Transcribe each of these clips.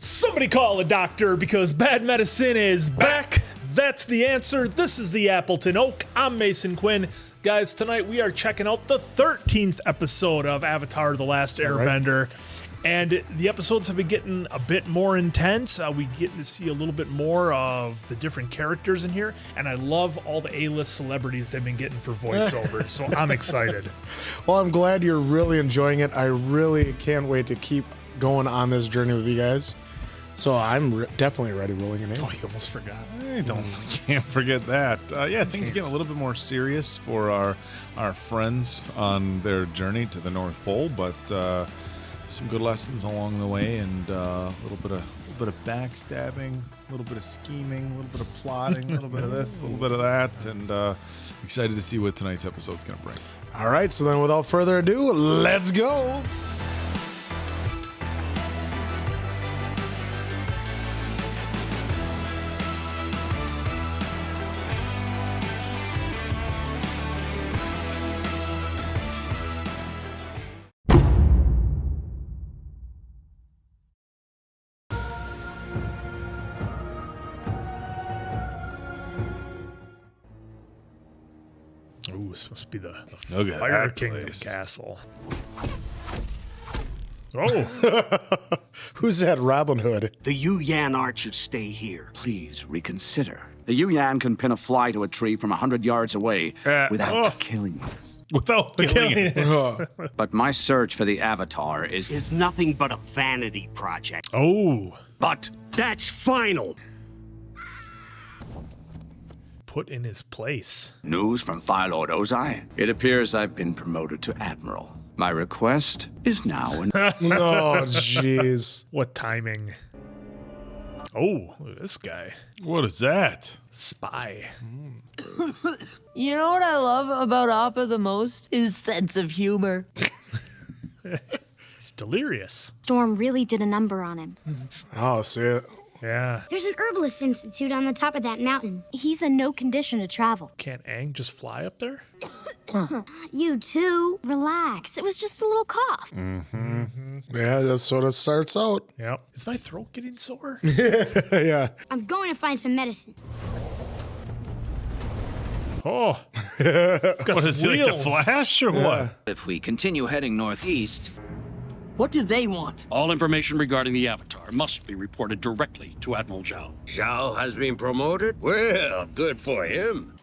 Somebody call a doctor because bad medicine is back. That's the answer. This is the Appleton Oak. I'm Mason Quinn. Guys, tonight we are checking out the 13th episode of Avatar The Last Airbender. Right. And the episodes have been getting a bit more intense. We get to see a little bit more of the different characters in here. And I love all the A-list celebrities they've been getting for voiceovers. So I'm excited. Well, I'm glad you're really enjoying it. I really can't wait to keep going on this journey with you guys. So I'm definitely ready rolling it in. Oh, you almost forgot. I can't forget that. Yeah, things get a little bit more serious for our friends on their journey to the North Pole, but some good lessons along the way, and a little bit of backstabbing, a little bit of scheming, a little bit of plotting, a little bit of this, a little bit of that, and excited to see what tonight's episode's going to bring. All right, so then without further ado, let's go. Ooh, this must be the Look at Fire that Kingdom place. Castle. Oh, Who's that Robin Hood? The Yu-Yan archers stay here. Please reconsider. The Yu-Yan can pin a fly to a tree from 100 yards away without killing it. Without killing it. But my search for the Avatar is... It's nothing but a vanity project. oh, But That's final. put in his place. news from Fire Lord Ozai. It appears I've been promoted to Admiral. My request is now in... Oh, jeez. What timing? Oh, look at this guy. What is that? Spy. You know what I love about Appa the most? His sense of humor. He's delirious. Storm really did a number on him. Oh, see it. Yeah. There's an herbalist institute on the top of that mountain. He's in no condition to travel. Can't Aang just fly up there? You too. Relax. It was just a little cough. Yeah, that sort of starts out. Yep. Is my throat getting sore? Yeah. I'm going to find some medicine. Oh. It's got What some is he, like the wheels. Flash or what? If we continue heading northeast, What do they want? All information regarding the Avatar must be reported directly to Admiral Zhao. Zhao has been promoted? Well, good for him.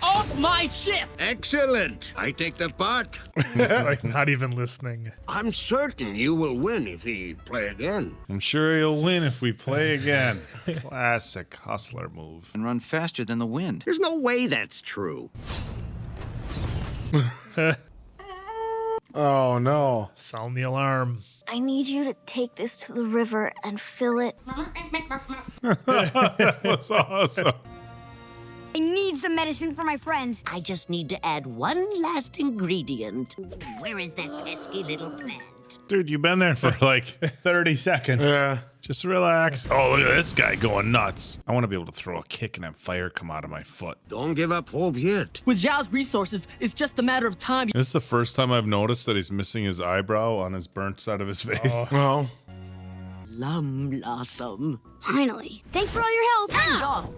Off my ship! Excellent. I take the part. He's like not even listening. I'm certain you will win if we play again. I'm sure he'll win if we play again. Classic hustler move. and run faster than the wind. There's no way that's true. Oh, no. Sound the alarm. I need you to take this to the river and fill it. That's awesome. I need some medicine for my friends. I just need to add one last ingredient. Where is that pesky little plant? Dude, you've been there for like 30 seconds. Yeah. Just relax. Oh, look at this guy going nuts. I want to be able to throw a kick and have fire come out of my foot. Don't give up hope yet. With Zhao's resources, it's just a matter of time. This is the first time I've noticed that he's missing his eyebrow on his burnt side of his face. Well, Plum blossom. Finally. Thanks for all your help. Hands off.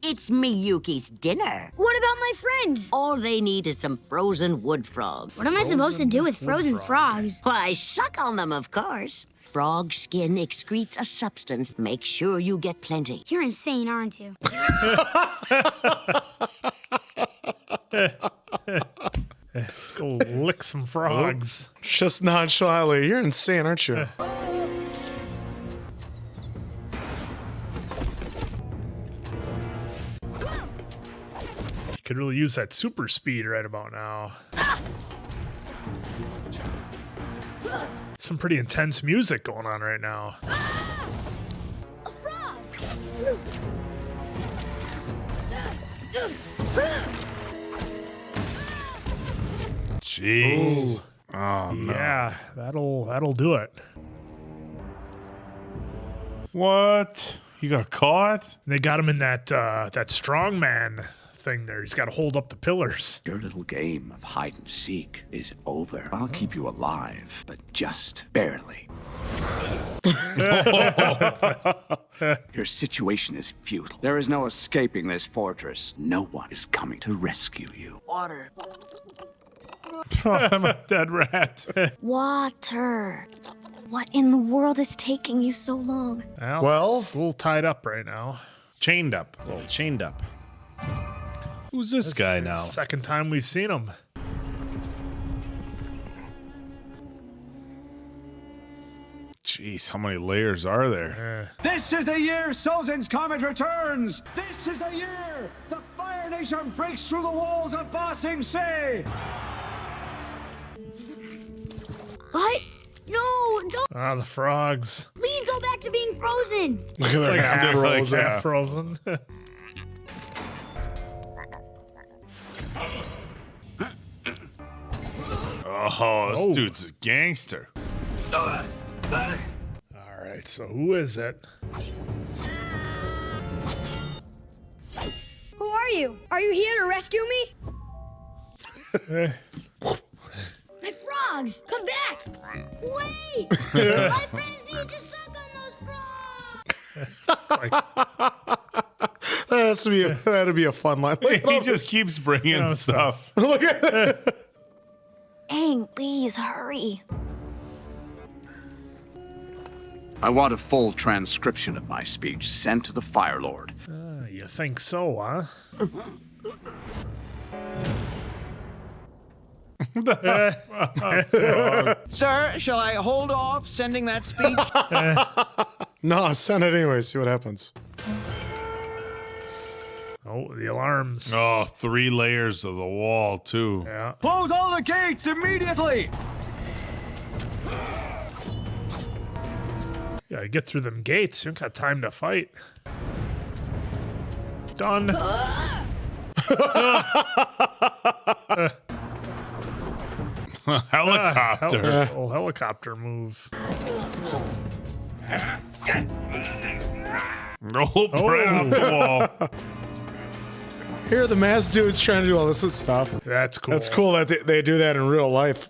It's Miyuki's dinner. What about my friends? All they need is some frozen wood frog. What am I supposed to do with frozen frogs? Why, suck on them, of course. Frog skin excretes a substance. Make sure you get plenty. You're insane, aren't you? Go lick some frogs. just nonchalantly. You're insane, aren't you? Could really use that super speed right about now. Some pretty intense music going on right now. A frog! Jeez. Oh, no. Yeah, that'll do it. What? He got caught? They got him in that strongman thing there. He's got to hold up the pillars. Your little game of hide and seek is over. I'll keep you alive, but just barely. Your situation is futile. There is no escaping this fortress. No one is coming to rescue you. Water. I'm a dead rat. Water. What in the world is taking you so long? Well, it's a little tied up right now. Chained up. A little chained up. Who's this guy now? Second time we've seen him. Jeez, how many layers are there? This is the year Sozin's Comet returns! This is the year the Fire Nation breaks through the walls of Ba Sing Se! What? No, don't. Ah, the frogs. Please go back to being frozen. look at that. Like half frozen. half frozen. Oh, this dude's a gangster. All right, so who is it? Who are you? Are you here to rescue me? My frogs, come back! Wait! My friends need to suck on those frogs! That'd be a fun line. He just keeps bringing stuff. Look at that. Aang, please hurry. I want a full transcription of my speech sent to the Fire Lord. You think so, huh? Sir, shall I hold off sending that speech? No, send it anyway. See what happens. Oh, the alarms. Oh, 3 layers of the wall, too. Yeah. Close all the gates immediately! Yeah, get through them gates. You don't got time to fight. Done. Helicopter. Oh, helicopter move. Nope, right off the wall. Here, the masked dude's trying to do all this stuff. That's cool. That's cool that they do that in real life.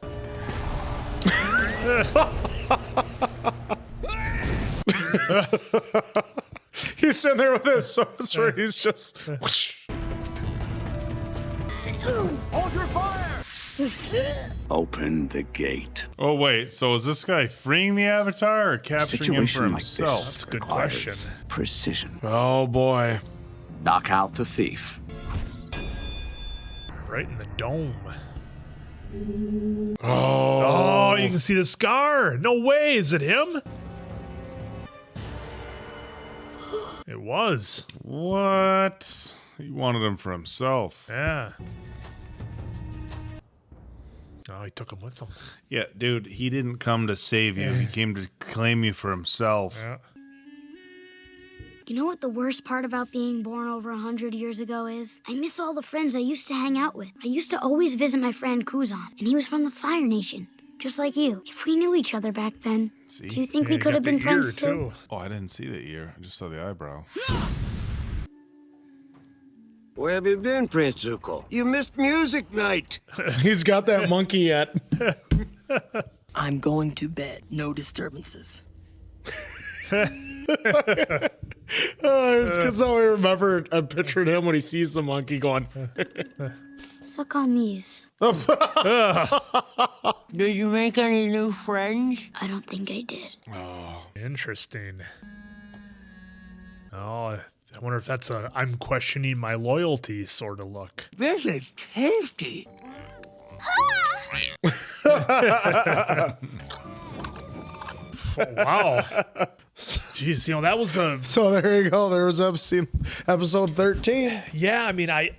He's sitting there with his sorcerer. He's just. Whoosh. Hold your fire! Open the gate. Oh, wait. So is this guy freeing the Avatar or capturing him for Situation like himself? this That's a good requires question. Precision. Oh boy. Knock out the thief. Right in the dome. Oh. Oh, you can see the scar. No way. Is it him? It was. What? He wanted him for himself. Yeah. Oh, he took him with him. Yeah, dude, he didn't come to save you. He came to claim you for himself. Yeah. You know what the worst part about being born over 100 years ago is? I miss all the friends I used to hang out with. I used to always visit my friend Kuzan, and he was from the Fire Nation, just like you. If we knew each other back then, do you think we could have been friends too? Oh, I didn't see the ear. I just saw the eyebrow. Where have you been, Prince Zuko? You missed music night. He's got that monkey yet. I'm going to bed. No disturbances. It's because I remember I'm picturing him when he sees the monkey going. Suck on these. Did you make any new friends? I don't think I did. Oh, interesting. Oh, I wonder if that's a I'm questioning my loyalty sort of look. This is tasty. Oh, wow. Jeez, you know, that was a... So there you go. There was episode 13. Yeah, I mean, I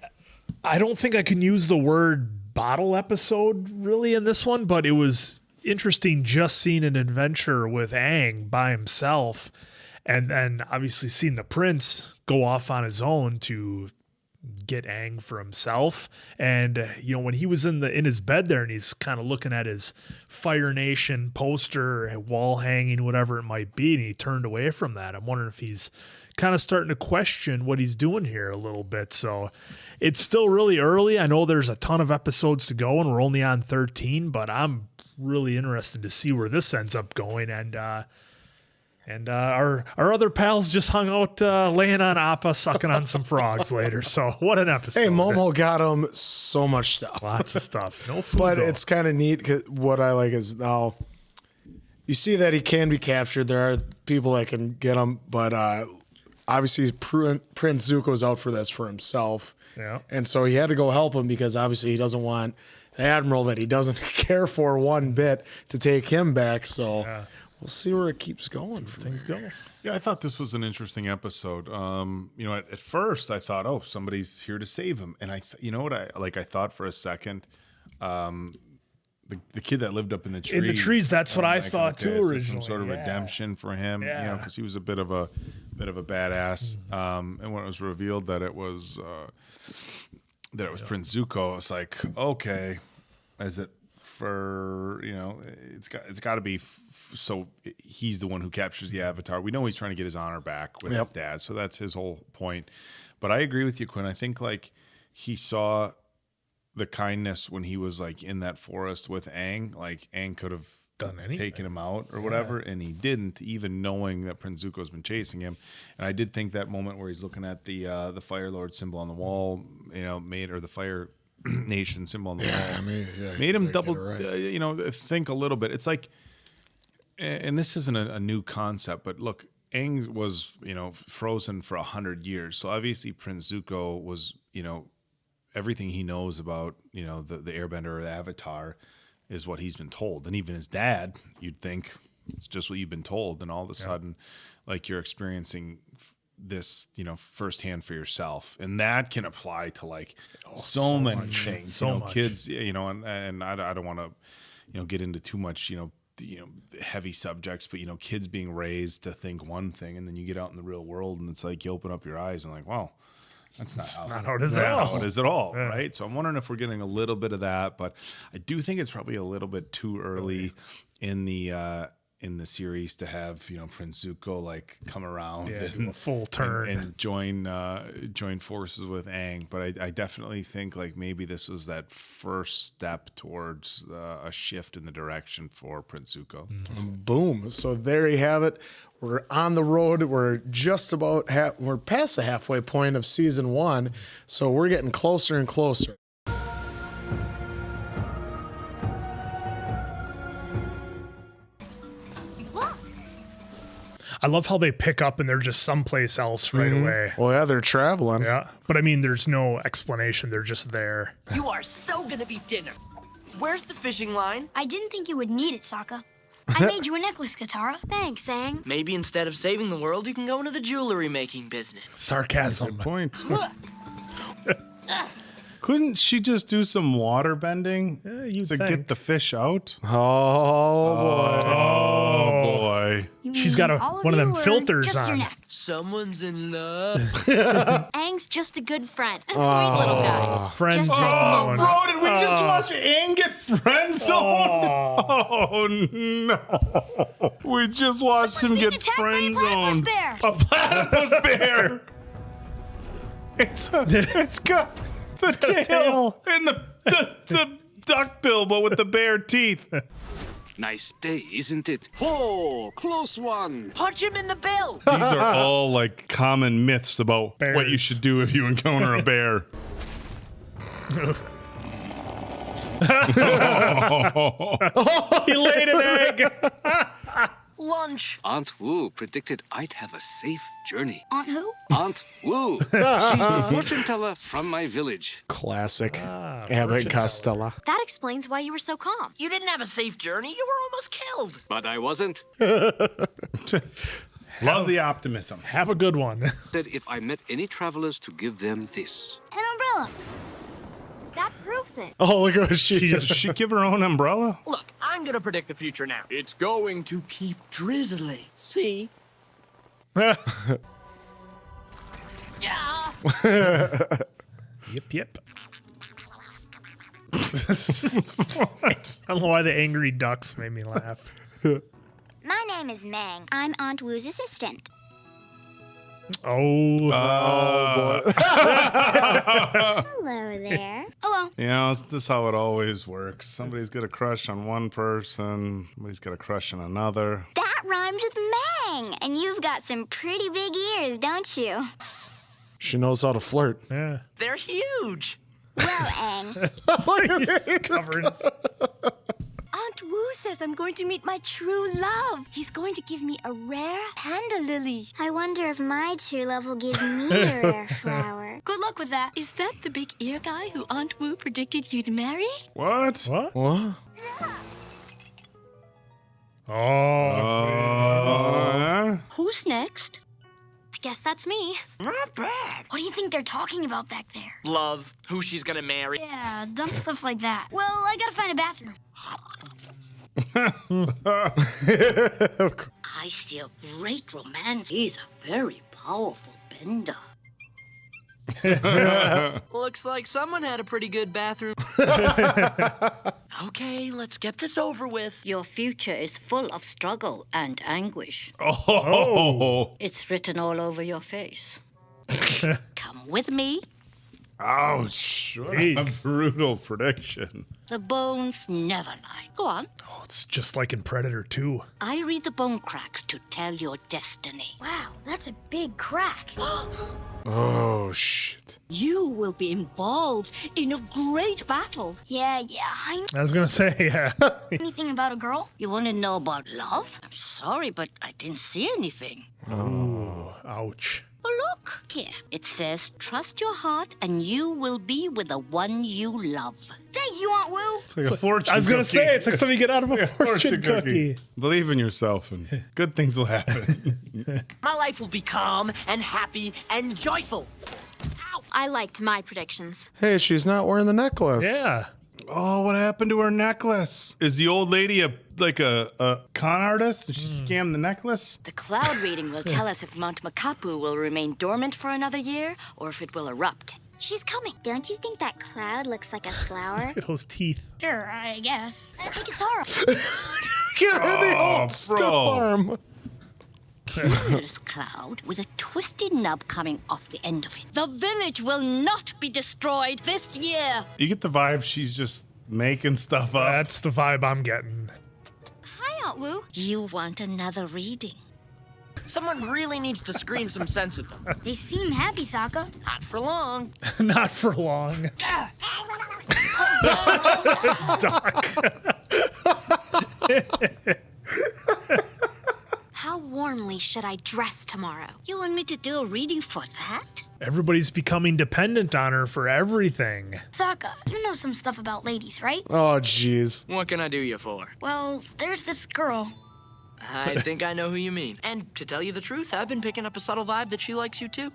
don't think I can use the word bottle episode really in this one, but it was interesting just seeing an adventure with Aang by himself and then obviously seeing the prince go off on his own to get Aang for himself. And you know, when he was in his bed there and he's kind of looking at his Fire Nation poster, wall hanging, whatever it might be, and he turned away from that, I'm wondering if he's kind of starting to question what he's doing here a little bit. So it's still really early. I know there's a ton of episodes to go and we're only on 13, but I'm really interested to see where this ends up going. And our other pals just hung out laying on Appa, sucking on some frogs later. So what an episode. Hey, Momo got him so much stuff. Lots of stuff. No food. But though. it's kind of neat. 'Cause what I like is now you see that he can be captured. There are people that can get him, but obviously Prince Zuko's out for this for himself. Yeah. And so he had to go help him because obviously he doesn't want the admiral that he doesn't care for one bit to take him back. So we'll see where it keeps going. Things go. Yeah, I thought this was an interesting episode. You know, at first I thought, oh, somebody's here to save him, and you know what I thought for a second, the kid that lived up in the trees. In the trees, that's what I thought too is originally. some sort of redemption for him, you know, because he was a bit of a badass. And when it was revealed that it was Prince Zuko, it's like, okay, is it for, you know, it's got to be so he's the one who captures the Avatar. We know he's trying to get his honor back with his dad, so that's his whole point. But I agree with you, Quinn. I think like he saw the kindness when he was like in that forest with Aang. Like Aang could have taken him out or whatever, and he didn't, even knowing that Prince Zuko's been chasing him. And I did think that moment where he's looking at the Fire Lord symbol on the wall, you know, or the Fire Nation symbol on the wall, made him double, you know, think a little bit. It's like, and this isn't a new concept, but look, Aang was, you know, frozen for 100 years. So obviously Prince Zuko was, you know, everything he knows about, you know, the Airbender or the Avatar is what he's been told. And even his dad, you'd think it's just what you've been told. And all of a sudden, like you're experiencing this, you know, firsthand for yourself. And that can apply to like so many things, so you know, much. kids, you know, and I don't want to, you know, get into too much, you know, heavy subjects, but, you know, kids being raised to think one thing, and then you get out in the real world and it's like you open up your eyes and like, wow, that's not how it is at all, right? So I'm wondering if we're getting a little bit of that, but I do think it's probably a little bit too early in the series to have, you know, Prince Zuko like come around and a full turn and join forces with Aang. But I definitely think like maybe this was that first step towards a shift in the direction for Prince Zuko. Boom. So there you have it. We're on the road. We're just about we're past the halfway point of season 1. So we're getting closer and closer. I love how they pick up and they're just someplace else right away. Well, yeah, they're traveling. Yeah. But I mean, there's no explanation. They're just there. You are so gonna be dinner. Where's the fishing line? I didn't think you would need it, Sokka. I made you a necklace, Katara. Thanks, Aang. Maybe instead of saving the world, you can go into the jewelry making business. Sarcasm. Good point. Couldn't she just do some water bending to get the fish out? Oh, boy. Oh, boy. She's got one of them filters on. Someone's in love. Aang's just a good friend. A sweet little guy. Friend Just like zone. Momo. Bro, did we just watch Aang get friend zoned? Oh, no. We just watched him get friend zoned. Bear. A platypus bear. It's got the tail and the duck bill, but with the bare teeth. Nice day, isn't it? Oh, close one. Punch him in the bill. These are all like common myths about what you should do if you encounter a bear. He laid an egg. Lunch. Aunt Wu predicted I'd have a safe journey. Aunt who? Aunt Wu. She's the fortune teller from my village. Classic. Abbott Costello. That explains why you were so calm. You didn't have a safe journey. You were almost killed. But I wasn't. Love the optimism. Have a good one. Said if I met any travelers to give them this. An umbrella. That proves it. Oh, look at what she Does she give her own umbrella? Look, I'm gonna predict the future now. It's going to keep drizzling. See? Yeah. Yep. I don't know why the angry ducks made me laugh. My name is Mang. I'm Aunt Wu's assistant. Oh boy. Hello there. Hello. You know, this is how it always works. Somebody's got a crush on one person, somebody's got a crush on another. That rhymes with Mang. And you've got some pretty big ears, don't you? She knows how to flirt. Yeah. They're huge. Well, Aang. He's covered. Aunt Wu says I'm going to meet my true love. He's going to give me a rare panda lily. I wonder if my true love will give me a rare flower. Good luck with that. Is that the big ear guy who Aunt Wu predicted you'd marry? What? What? Oh. Who's next? I guess that's me. Not bad. What do you think they're talking about back there? Love, who she's gonna marry. Yeah, dumb stuff like that. Well, I gotta find a bathroom. I see a great romance. He's a very powerful bender. Looks like someone had a pretty good bathroom. Okay, let's get this over with. Your future is full of struggle and anguish. Oh. It's written all over your face. Come with me. Ouch. What a Jeez. brutal prediction. The bones never lie. Go on. Oh, it's just like in Predator 2. I read the bone cracks to tell your destiny. Wow, that's a big crack. Oh, shit. You will be involved in a great battle. Yeah, I know I was going to say, yeah. anything about a girl. You want to know about love? I'm sorry, but I didn't see anything. Oh, ouch. Well, look here. It says, trust your heart and you will be with the one you love. Thank you, Aunt Wu. It's like a fortune I was going to cookie. say, it's like something you get out of a fortune cookie. Believe in yourself and good things will happen. My life will be calm and happy and joyful. I liked my predictions. Hey, she's not wearing the necklace. Yeah. Oh, what happened to her necklace? Is the old lady a con artist? Did she scam the necklace? The cloud reading will tell us if Mount Makapu will remain dormant for another year or if it will erupt. She's coming. Don't you think that cloud looks like a flower? Look at those teeth. Sure, I guess. Hey, Katara. Get her the Oh, old stiff bro. arm. Cumulus cloud with a twisty nub coming off the end of it. The village will not be destroyed this year. You get the vibe she's just making stuff up. That's the vibe I'm getting. Hi, Aunt Wu. You want another reading? Someone really needs to scream some sense into them. They seem happy, Sokka. Not for long. Not for long. How warmly should I dress tomorrow? You want me to do a reading for that? Everybody's becoming dependent on her for everything. Sokka, you know some stuff about ladies, right? Oh, jeez. What can I do you for? Well, there's this girl. I think I know who you mean. And to tell you the truth, I've been picking up a subtle vibe that she likes you too.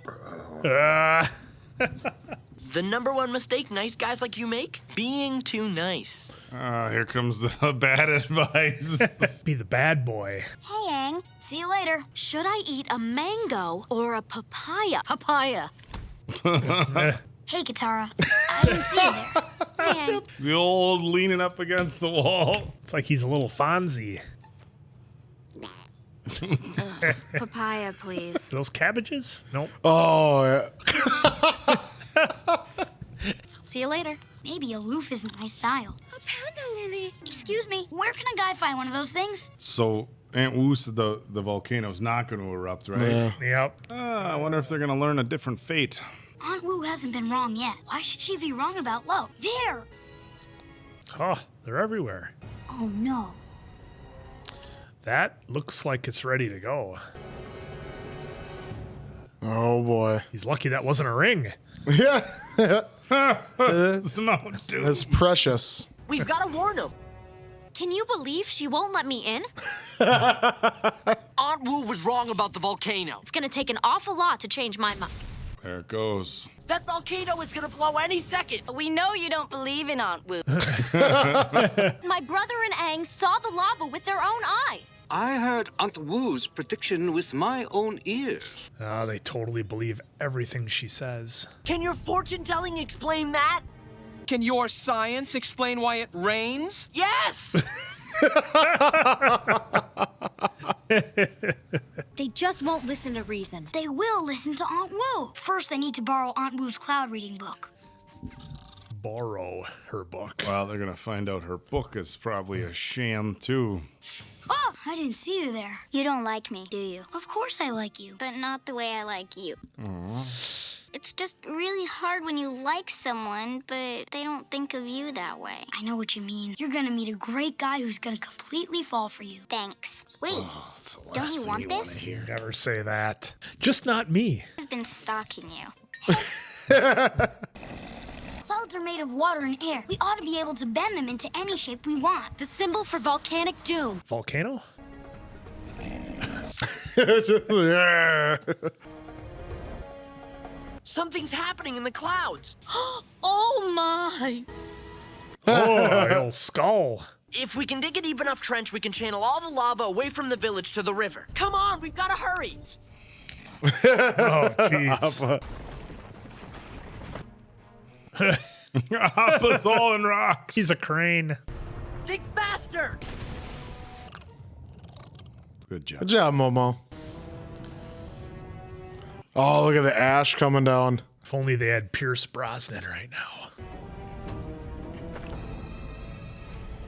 The number one mistake nice guys like you make? Being too nice. Here comes the bad advice. Be the bad boy. Hey, Aang. See you later. Should I eat a mango or a papaya? Papaya. Hey, Katara. I didn't see you there. Hey, Aang. The old leaning up against the wall. It's like he's a little Fonzie. Papaya, please. Those cabbages? Nope. Oh, yeah. See you later. Maybe aloof isn't my style. A panda lily. Excuse me, where can a guy find one of those things? So Aunt Wu said the volcano's not going to erupt, right? Yeah. Yep. I wonder if they're going to learn a different fate. Aunt Wu hasn't been wrong yet. Why should she be wrong about love? There! Oh, they're everywhere. Oh, no. That looks like it's ready to go. Oh, boy. He's lucky that wasn't a ring. Yeah. Dude. That's precious. We've got to warn him. Can you believe she won't let me in? Aunt Wu was wrong about the volcano. It's gonna take an awful lot to change my mind. There it goes. That volcano is gonna blow any second. We know you don't believe in Aunt Wu. My brother and Aang saw the lava with their own eyes. I heard Aunt Wu's prediction with my own ears. They totally believe everything she says. Can your fortune telling explain that? Can your science explain why it rains? Yes! They just won't listen to reason. They will listen to Aunt Wu. First, they need to borrow Aunt Wu's cloud reading book. Borrow her book. Well, they're going to find out her book is probably a sham, too. Oh, I didn't see you there. You don't like me, do you? Of course I like you. But not the way I like you. Aww. It's just really hard when you like someone, but they don't think of you that way. I know what you mean. You're gonna meet a great guy who's gonna completely fall for you. Thanks. Wait, don't you want this? Never say that. Just not me. I've been stalking you. Clouds are made of water and air. We ought to be able to bend them into any shape we want. The symbol for volcanic doom. Volcano? Something's happening in the clouds. Oh my! Oh, old skull. If we can dig a deep enough trench, we can channel all the lava away from the village to the river. Come on, we've got to hurry. Oh, jeez. Appa's all in rocks. He's a crane. Dig faster. Good job. Good job, Momo. Oh, look at the ash coming down. If only they had Pierce Brosnan right now.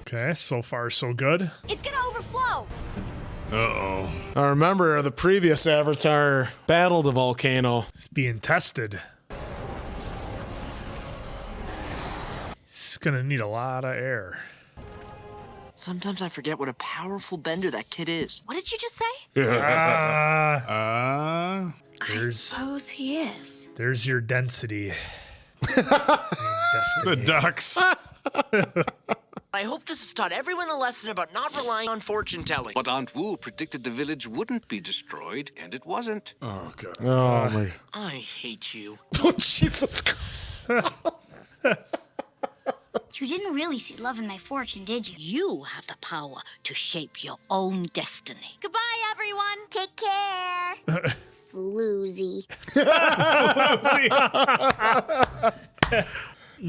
Okay, so far so good. It's gonna overflow. Uh-oh. I remember the previous Avatar battled the volcano. It's being tested. It's gonna need a lot of air. Sometimes I forget what a powerful bender that kid is. What did you just say? I suppose he is. There's your density. The ducks. I hope this has taught everyone a lesson about not relying on fortune telling. But Aunt Wu predicted the village wouldn't be destroyed, and it wasn't. Oh, God. Oh, my. I hate you. Oh, Jesus Christ. You didn't really see love in my fortune, did you? You have the power to shape your own destiny. Goodbye, everyone. Take care. Floozy.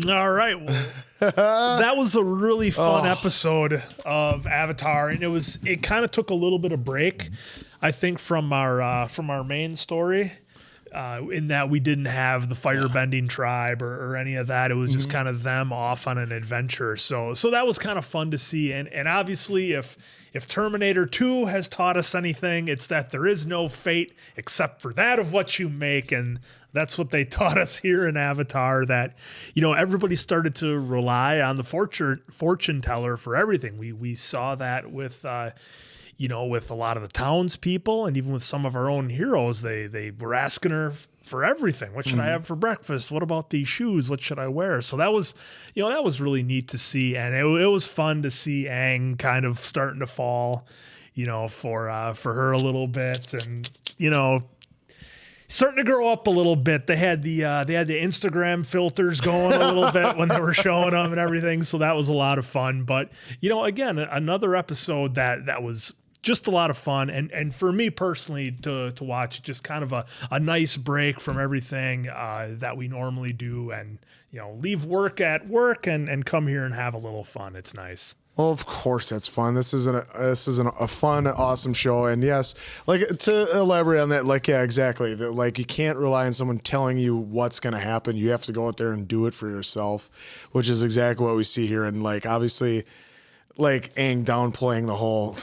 All right. Well, that was a really fun episode of Avatar, and it kind of took a little bit of break, I think, from our main story. In that we didn't have the firebending tribe or any of that. It was just kind of them off on an adventure. So that was kind of fun to see. And obviously if Terminator 2 has taught us anything, it's that there is no fate except for that of what you make. And that's what they taught us here in Avatar, that, everybody started to rely on the fortune teller for everything. We saw that with, with a lot of the townspeople and even with some of our own heroes, they were asking her for everything. What should I have for breakfast? What about these shoes? What should I wear? So that was, that was really neat to see. And it was fun to see Aang kind of starting to fall, for her a little bit, and, starting to grow up a little bit. They had the Instagram filters going a little bit when they were showing them and everything. So that was a lot of fun. But, again, another episode that was just a lot of fun. And for me personally to watch, just kind of a nice break from everything that we normally do, and, leave work at work and come here and have a little fun. It's nice. Well, of course that's fun. This is a fun, awesome show. And yes, like, to elaborate on that, like, yeah, exactly. Like, you can't rely on someone telling you what's going to happen. You have to go out there and do it for yourself, which is exactly what we see here. And, like, obviously, like, Aang downplaying the whole,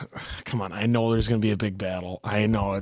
come on, I know there's going to be a big battle. I know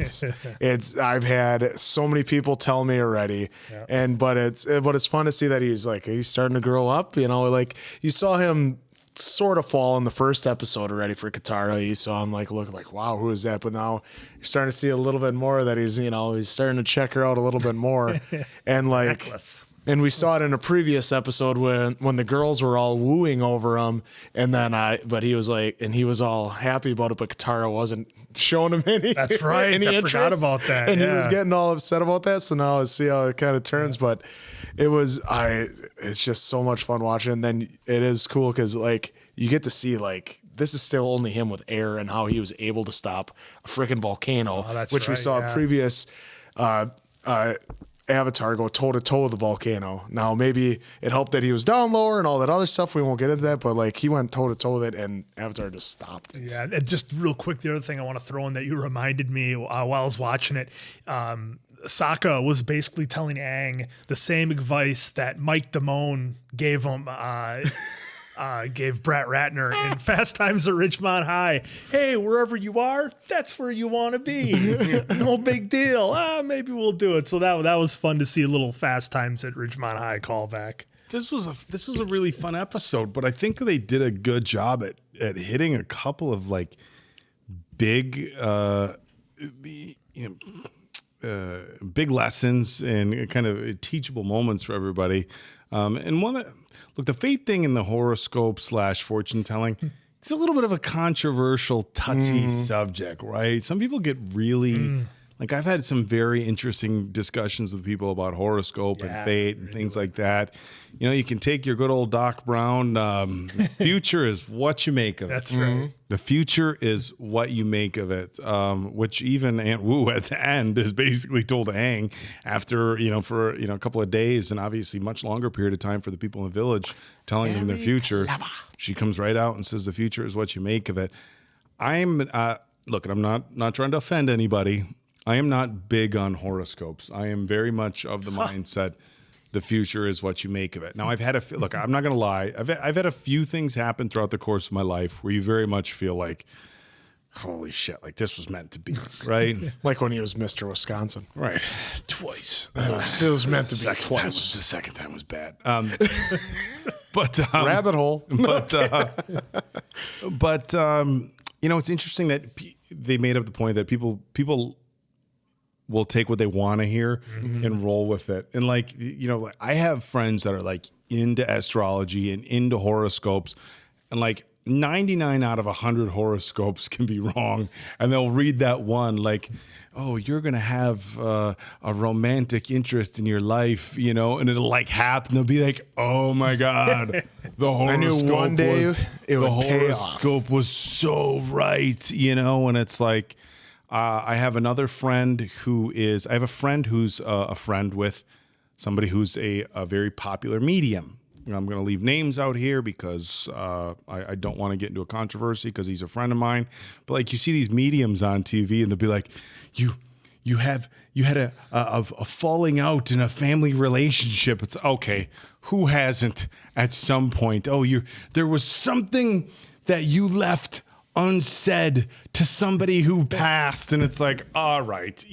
I've had so many people tell me already. Yeah. But it's fun to see that he's starting to grow up, like, you saw him sort of fall in the first episode already for Katara. You saw him look like, wow, who is that? But now you're starting to see a little bit more that he's, he's starting to check her out a little bit more. And like, necklace. And we saw it in a previous episode when the girls were all wooing over him, and then but he was like, and he was all happy about it, but Katara wasn't showing him any. That's right. Any I forgot interest, about that. and yeah. he was getting all upset about that. So now I see how it kind of turns, but it's just so much fun watching. And then it is cool because like you get to see like this is still only him with air and how he was able to stop a freaking volcano, which we saw previous. Avatar go toe to toe with the volcano. Now maybe it helped that he was down lower and all that other stuff. We won't get into that, but like he went toe to toe with it, and Avatar just stopped it. Yeah, and just real quick, the other thing I want to throw in that you reminded me while I was watching it, Sokka was basically telling Aang the same advice that Mike Damone gave him. Gave Brett Ratner in Fast Times at Ridgemont High. Hey, wherever you are, that's where you want to be. No big deal. Maybe we'll do it. So that was fun to see a little Fast Times at Ridgemont High callback. This was a really fun episode, but I think they did a good job at hitting a couple of like big big lessons and kind of teachable moments for everybody. And one that look, the fate thing in the horoscope / fortune telling, it's a little bit of a controversial, touchy subject, right? Some people get really like I've had some very interesting discussions with people about horoscope and fate and things like that. You know, you can take your good old Doc Brown. The future is what you make of it. That's right. The future is what you make of it, which even Aunt Wu at the end is basically told Aang after, for a couple of days and obviously much longer period of time for the people in the village telling them their future. She comes right out and says the future is what you make of it. Look, I'm not trying to offend anybody. I am not big on horoscopes. I am very much of the mindset the future is what you make of it. Now, I've had look, I'm not going to lie. I've had a few things happen throughout the course of my life where you very much feel like, holy shit, like this was meant to be, right? Like when he was Mr. Wisconsin. Right. Twice. It was meant to be twice. The second time was bad. But rabbit hole. But it's interesting that they made up the point that people will take what they want to hear and roll with it. And like, I have friends that are like into astrology and into horoscopes, and like 99 out of 100 horoscopes can be wrong. And they'll read that one like, oh, you're going to have a romantic interest in your life, and it'll like happen. They'll be like, oh my God, the horoscope, I knew one day it would pay off. The horoscope was so right, and it's like, I have another friend I have a friend who's a friend with somebody who's a very popular medium. I'm going to leave names out here because I don't want to get into a controversy because he's a friend of mine. But like you see these mediums on TV and they'll be like, you had a falling out in a family relationship. It's okay. Who hasn't at some point? Oh, there was something that you left unsaid to somebody who passed, and it's like, all right,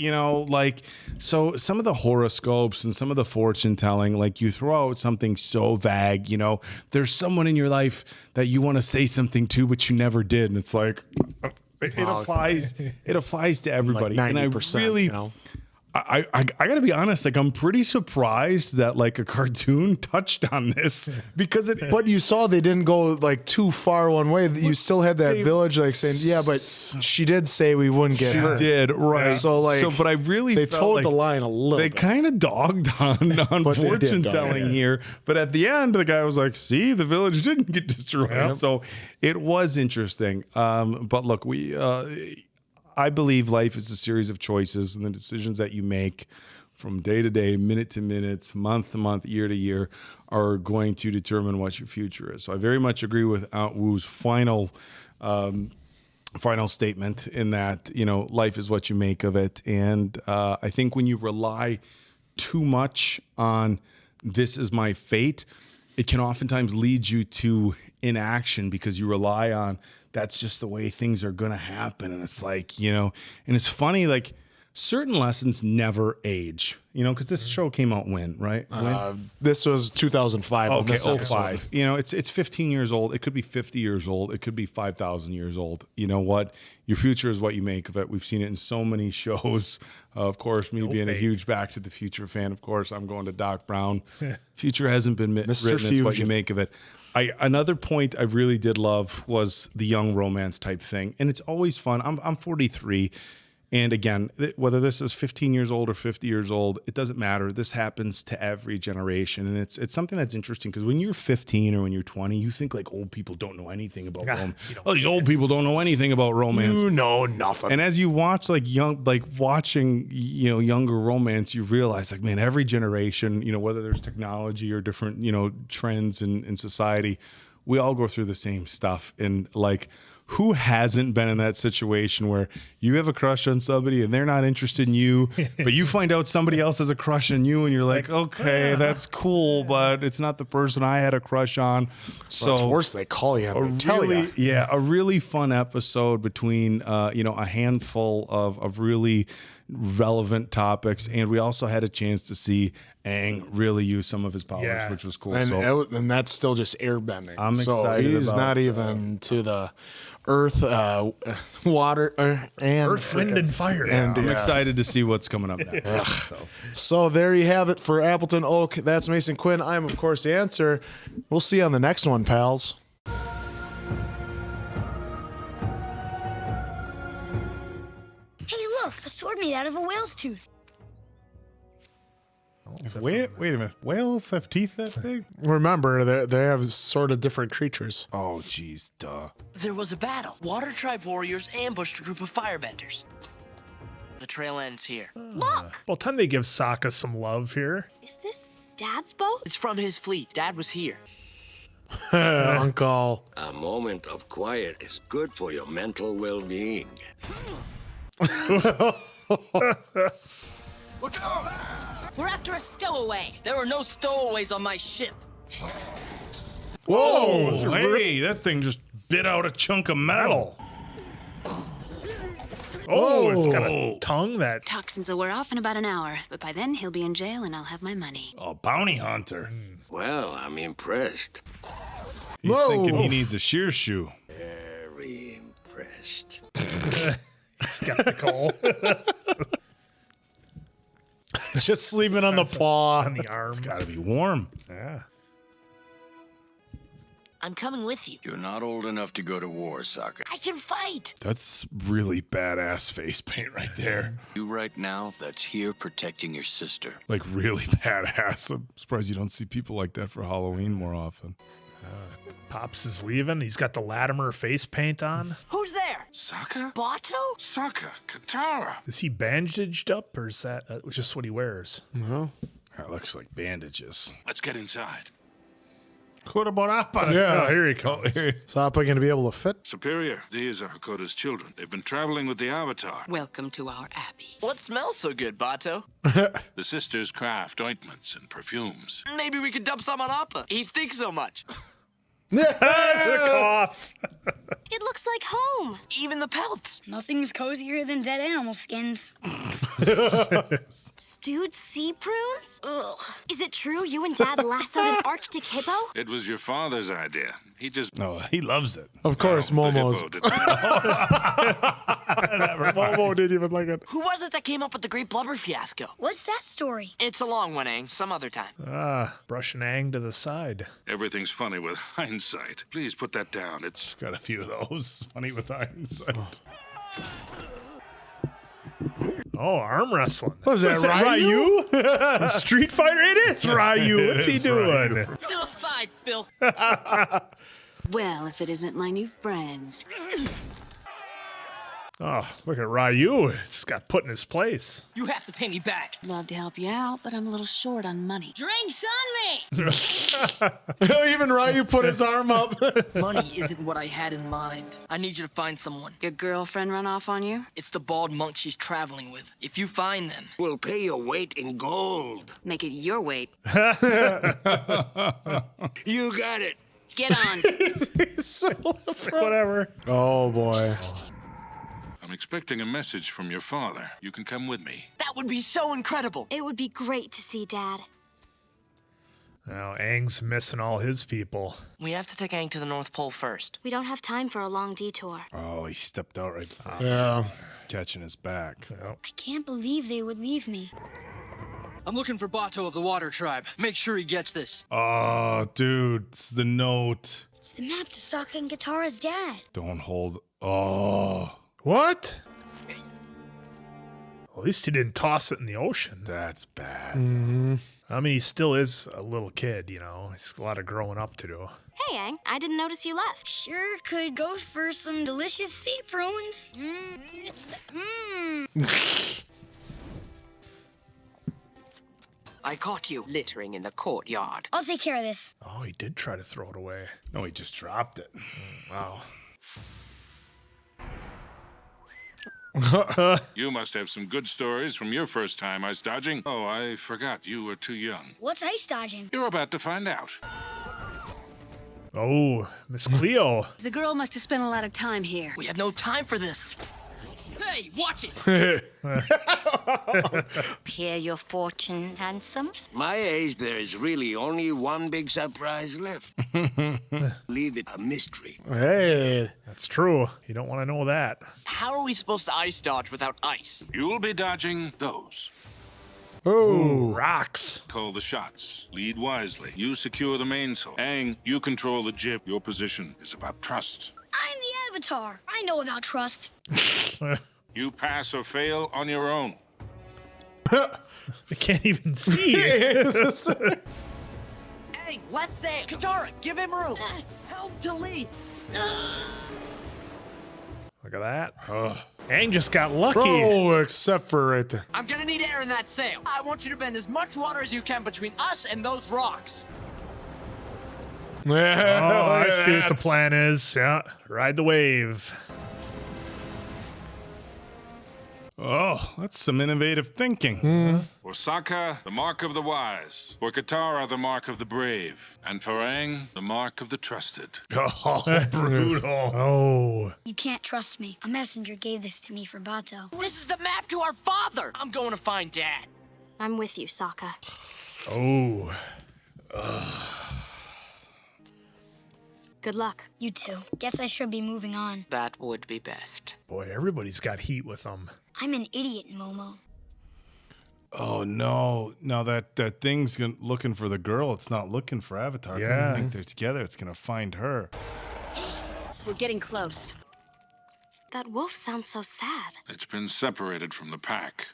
so some of the horoscopes and some of the fortune telling, like you throw out something so vague, there's someone in your life that you want to say something to but you never did, and it's like it applies to everybody. Like 90%, and I really I gotta be honest, like I'm pretty surprised that like a cartoon touched on this because but you saw they didn't go like too far one way. You still had that village like saying, yeah, but she did say we wouldn't get hurt. She did, right. But I really they felt told like the line a little they bit. kind of dogged on fortune telling here. But at the end, the guy was like, see, the village didn't get destroyed. Yep. So it was interesting. But look, I believe life is a series of choices, and the decisions that you make from day to day, minute to minute, month to month, year to year are going to determine what your future is. So I very much agree with Aunt Wu's final statement in that, life is what you make of it. And I think when you rely too much on this is my fate, it can oftentimes lead you to inaction because you rely on that's just the way things are going to happen. And it's like, and it's funny, like certain lessons never age, you know, because this show came out when, right? This was 2005. on Okay, this episode. 05. You know, it's 15 years old. It could be 50 years old. It could be 5,000 years old. You know what? Your future is what you make of it. We've seen it in so many shows. Of course, me being a huge Back to the Future fan, of course, I'm going to Doc Brown. Future hasn't been written. It's what you make of it. Another point I really did love was the young romance type thing. And it's always fun. I'm 43. And again, whether this is 15 years old or 50 years old, it doesn't matter. This happens to every generation. And it's something that's interesting because when you're 15 or when you're 20, you think like old people don't know anything about romance. Oh, these old people don't know anything about romance. You know nothing. And as you watch watching, you know, younger romance, you realize like, man, every generation, you know, whether there's technology or different, you know, trends in society, we all go through the same stuff. And like, who hasn't been in that situation where you have a crush on somebody and they're not interested in you, but you find out somebody else has a crush on you and you're like, okay, that's cool, but it's not the person I had a crush on. So it's worse. They call you and they tell you. Yeah, a really fun episode between, you know, a handful of really relevant topics. And we also had a chance to see Aang really use some of his powers, which was cool. And that's still just airbending. I'm excited. He's not even to the earth, water, and earth, wind, and fire. And I'm excited to see what's coming up next. So there you have it for Appleton Oak. That's Mason Quinn. I'm, of course, the answer. We'll see you on the next one, pals. Hey, look, a sword made out of a whale's tooth. Wait a minute. Whales have teeth that big? Remember, they have sort of different creatures. Oh, geez, duh. There was a battle. Water tribe warriors ambushed a group of firebenders. The trail ends here. Look! Well, time they give Sokka some love here. Is this Dad's boat? It's from his fleet. Dad was here. Uncle. A moment of quiet is good for your mental well-being. Look out! We're after a stowaway. There were no stowaways on my ship. Whoa! Hey, that thing just bit out a chunk of metal. Oh, it's got a tongue that... Toxins will wear off in about an hour, but by then he'll be in jail and I'll have my money. Oh, bounty hunter. Well, I'm impressed. He's thinking he needs a shear shoe. Very impressed. Skeptical. Just sleeping on the paw. On the arm. It's got to be warm. Yeah. I'm coming with you. You're not old enough to go to war, Sokka. I can fight. That's really badass face paint right there. You right now, that's here protecting your sister. Like really badass. I'm surprised you don't see people like that for Halloween more often. Pops is leaving. He's got the Latimer face paint on. Who's there? Sokka? Bato? Sokka, Katara. Is he bandaged up or is that just what he wears? No. That looks like bandages. Let's get inside. Yeah, here he comes. Soppa going to be able to fit? Superior, these are Hakoda's children. They've been traveling with the Avatar. Welcome to our abbey. What smells so good, Bato? The sisters craft ointments and perfumes. Maybe we could dump some on Appa. He stinks so much. The cough. It looks like home. Even the pelts. Nothing's cozier than dead animal skins. Stewed sea prunes? Ugh. Is it true you and Dad lassoed an Arctic hippo? It was your father's idea. He just... No, he loves it. Of course, Momo's. Momo didn't even like it. Who was it that came up with the Great Blubber Fiasco? What's that story? It's a long one, Aang. Some other time. Brushing Aang to the side. Everything's funny with hindsight. Please put that down. It's got a few of those. Funny with hindsight. Oh, arm wrestling. Was that Ryu? From Street Fighter? It is Ryu. What's he doing? Still aside, Phil. Well, if it isn't my new friends. Oh, look at Ryu. It's got put in his place. You have to pay me back. Love to help you out, but I'm a little short on money. Drinks on me! Even Ryu put his arm up. Money isn't what I had in mind. I need you to find someone. Your girlfriend run off on you? It's the bald monk she's traveling with. If you find them... We'll pay your weight in gold. Make it your weight. You got it. Get on. Whatever. Oh, boy. I'm I'm expecting a message from your father. You can come with me. That would be so incredible. It would be great to see Dad. Now, Aang's missing all his people. We have to take Aang to the North Pole first. We don't have time for a long detour. Oh, he stepped out right before Yeah. catching his back. I can't believe they would leave me. I'm looking for Bato of the Water Tribe. Make sure he gets this. Oh, dude, it's the note. It's the map to Sokka and Katara's dad. Don't hold. Oh, What? At least he didn't toss it in the ocean. that's bad. I mean, he still is a little kid, you know. He's a lot of growing up to do. Hey, Aang, I didn't notice you left. Sure could go for some delicious sea prunes. I caught you littering in the courtyard. I'll take care of this. Oh, he did try to throw it away. No, he just dropped it. Wow. You must have some good stories from your first time ice dodging. Oh, I forgot you were too young. What's ice dodging? You're about to find out. Oh, Miss Cleo. The girl must have spent a lot of time here. We had no time for this. Hey, watch it! Hear your fortune, handsome? My age, there is really only one big surprise left. Leave it a mystery. Hey. That's true. You don't want to know that. How are we supposed to ice dodge without ice? You'll be dodging those. Oh. Rocks. Call the shots. Lead wisely. You secure the mainsail. Aang, you control the jib. Your position is about trust. I'm the Avatar. I know about trust. You pass or fail on your own. I can't even see. Hey, let's say it. Katara, give him room. Help to lead. Look at that. Aang just got lucky. Oh, except for right there. I'm gonna need air in that sail. I want you to bend as much water as you can between us and those rocks. Oh, I see what the plan is. Yeah, ride the wave. Oh, that's some innovative thinking. For Sokka, the mark of the wise. For Katara, the mark of the brave. And for Aang, the mark of the trusted. Oh, brutal. Oh. You can't trust me. A messenger gave this to me for Bato. This is the map to our father. I'm going to find Dad. I'm with you, Sokka. Oh. Good luck. You too. Guess I should be moving on. That would be best. Boy, everybody's got heat with them. I'm an idiot, Momo. Oh, no. Now that thing's looking for the girl, it's not looking for Avatar. Yeah. I think they're together. It's going to find her. We're getting close. That wolf sounds so sad. It's been separated from the pack.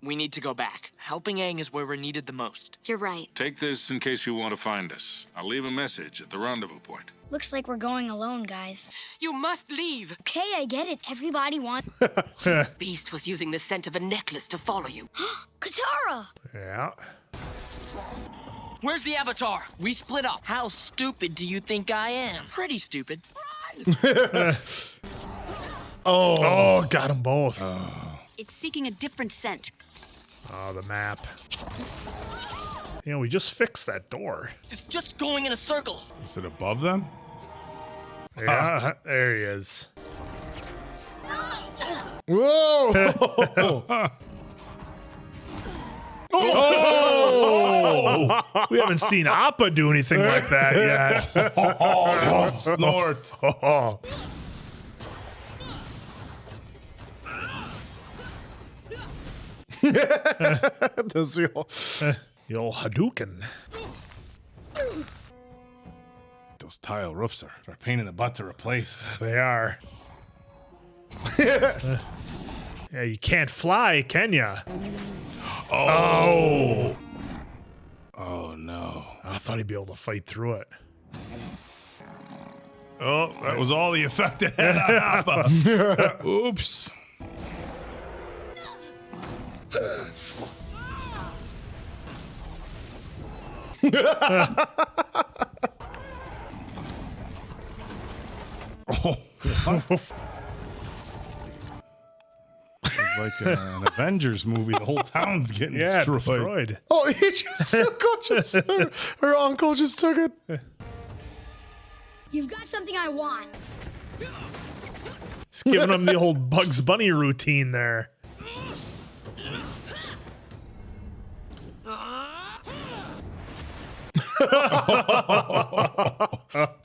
We need to go back. Helping Aang is where we're needed the most. You're right. Take this in case you want to find us. I'll leave a message at the rendezvous point. Looks like we're going alone, guys. You must leave. Okay, I get it. Everybody wants... Beast was using the scent of a necklace to follow you. Katara! Yeah. Where's the Avatar? We split up. How stupid do you think I am? Pretty stupid. Oh, got them both. It's seeking a different scent. Oh, the map. You know, we just fixed that door. It's just going in a circle. Is it above them? Yeah, there he is. Whoa! Oh! We haven't seen Appa do anything like that yet. Oh, snort. Oh. Does the old... The old Hadouken. Those tile roofs are a pain in the butt to replace. They are. Yeah, you can't fly, can ya? Oh. Oh, no. I thought he'd be able to fight through it. Oh, that was all the effect it had on Appa. Oops. Oh, it's like an Avengers movie. The whole town's getting destroyed. Oh, he just her uncle just took it. You've got something I want. He's giving him the old Bugs Bunny routine there.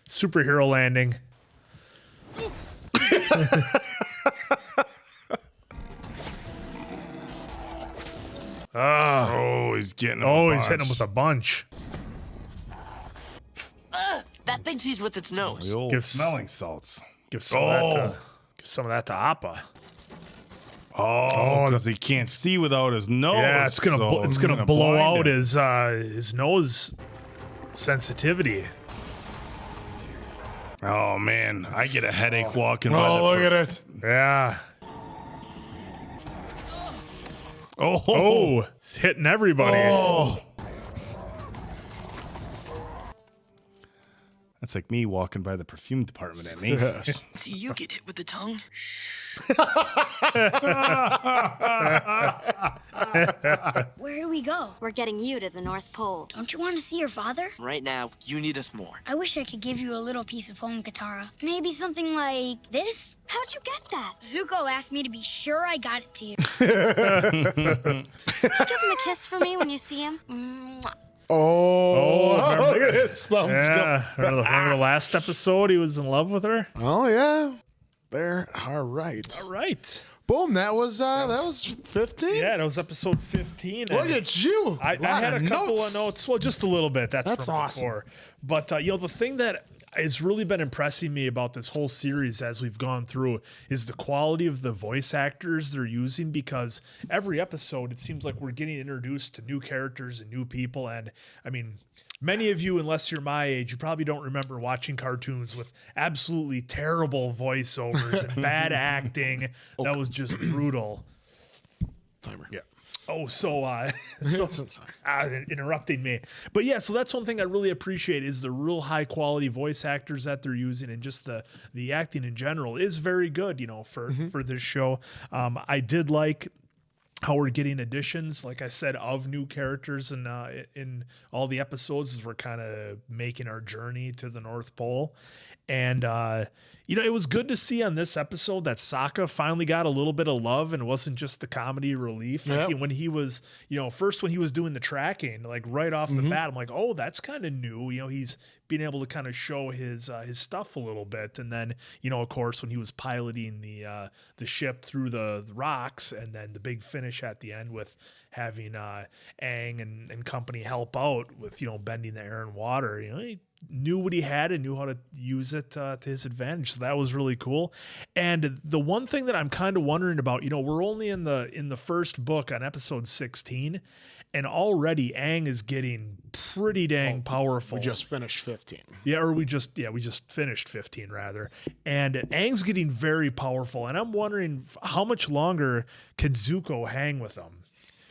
Superhero landing. Oh, he's getting him. Oh, he's hitting him with a bunch. That thing sees with its nose. The old Give smelling salts. Give some of that to Appa. Oh, because he can't see without his nose. Yeah, it's gonna blow out his nose sensitivity. Oh man, I get a headache walking by. Oh, look at it. Yeah. Oh, it's hitting everybody. Oh. That's like me walking by the perfume department at Macy's. See, you get hit with the tongue. Where do we go? We're getting you to the North Pole. Don't you want to see your father? Right now, you need us more. I wish I could give you a little piece of home, Katara. Maybe something like this? How'd you get that? Zuko asked me to be sure I got it to you. Did you give him a kiss for me when you see him? Mwah. Oh, look at his thumbs. Yeah. Remember the last episode? He was in love with her. Oh yeah. There. All right. All right. Boom. That was 15. Yeah, that was episode 15. Look at you. I had a couple of notes. Well, just a little bit. That's from awesome. Before. But the thing that has really been impressing me about this whole series as we've gone through is the quality of the voice actors they're using, because every episode it seems like we're getting introduced to new characters and new people. And I mean, many of you, unless you're my age, you probably don't remember watching cartoons with absolutely terrible voiceovers and bad acting. That was just brutal. Timer. Yeah. Oh, interrupting me. But yeah, so that's one thing I really appreciate is the real high quality voice actors that they're using, and just the acting in general is very good, for this show. I did like how we're getting additions, like I said, of new characters in all the episodes as we're kind of making our journey to the North Pole. And, it was good to see on this episode that Sokka finally got a little bit of love and wasn't just the comedy relief. Like when he was, first when he was doing the tracking, like right off the bat, I'm like, oh, that's kind of new. He's being able to kind of show his stuff a little bit. And then, of course, when he was piloting the ship through the rocks, and then the big finish at the end with having Aang and company help out with, bending the air and water, he knew what he had and knew how to use it to his advantage. So that was really cool. And the one thing that I'm kind of wondering about, we're only in the first book on episode 16, and already Aang is getting pretty dang powerful. We just finished 15. Yeah, or we just finished 15 rather. And Aang's getting very powerful, and I'm wondering how much longer can Zuko hang with him?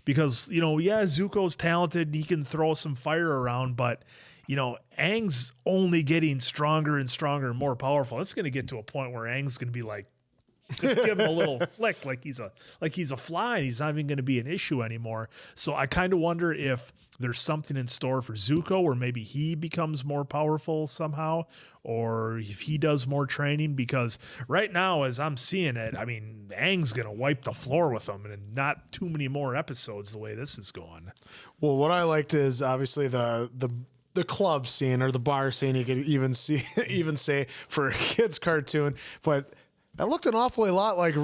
Because, Zuko's talented, he can throw some fire around, but Aang's only getting stronger and stronger and more powerful. It's going to get to a point where Aang's going to be like, just give him a little flick like he's a fly, and he's not even going to be an issue anymore. So I kind of wonder if there's something in store for Zuko, where maybe he becomes more powerful somehow, or if he does more training, because right now, as I'm seeing it, I mean, Aang's going to wipe the floor with him, and not too many more episodes the way this is going. Well, what I liked is obviously the club scene, or the bar scene, you could even say for a kid's cartoon, but that looked an awfully lot like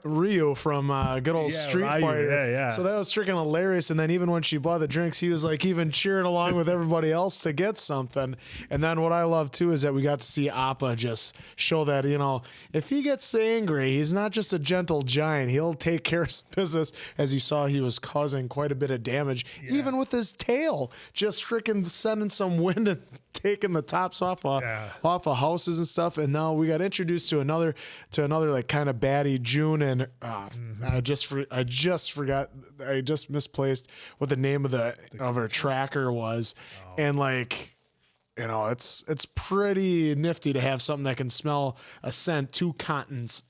Ryu from good old Street Fighter. Yeah. So that was freaking hilarious. And then even when she bought the drinks, he was like even cheering along with everybody else to get something. And then what I love too is that we got to see Appa just show that, if he gets angry, he's not just a gentle giant. He'll take care of his business. As you saw, he was causing quite a bit of damage, even with his tail, just freaking sending some wind and taking the tops off of houses and stuff. And now we got introduced to another like kind of baddie, June, and I just forgot, I just misplaced what the name of her tracker was. And like, it's pretty nifty to have something that can smell a scent 2 continents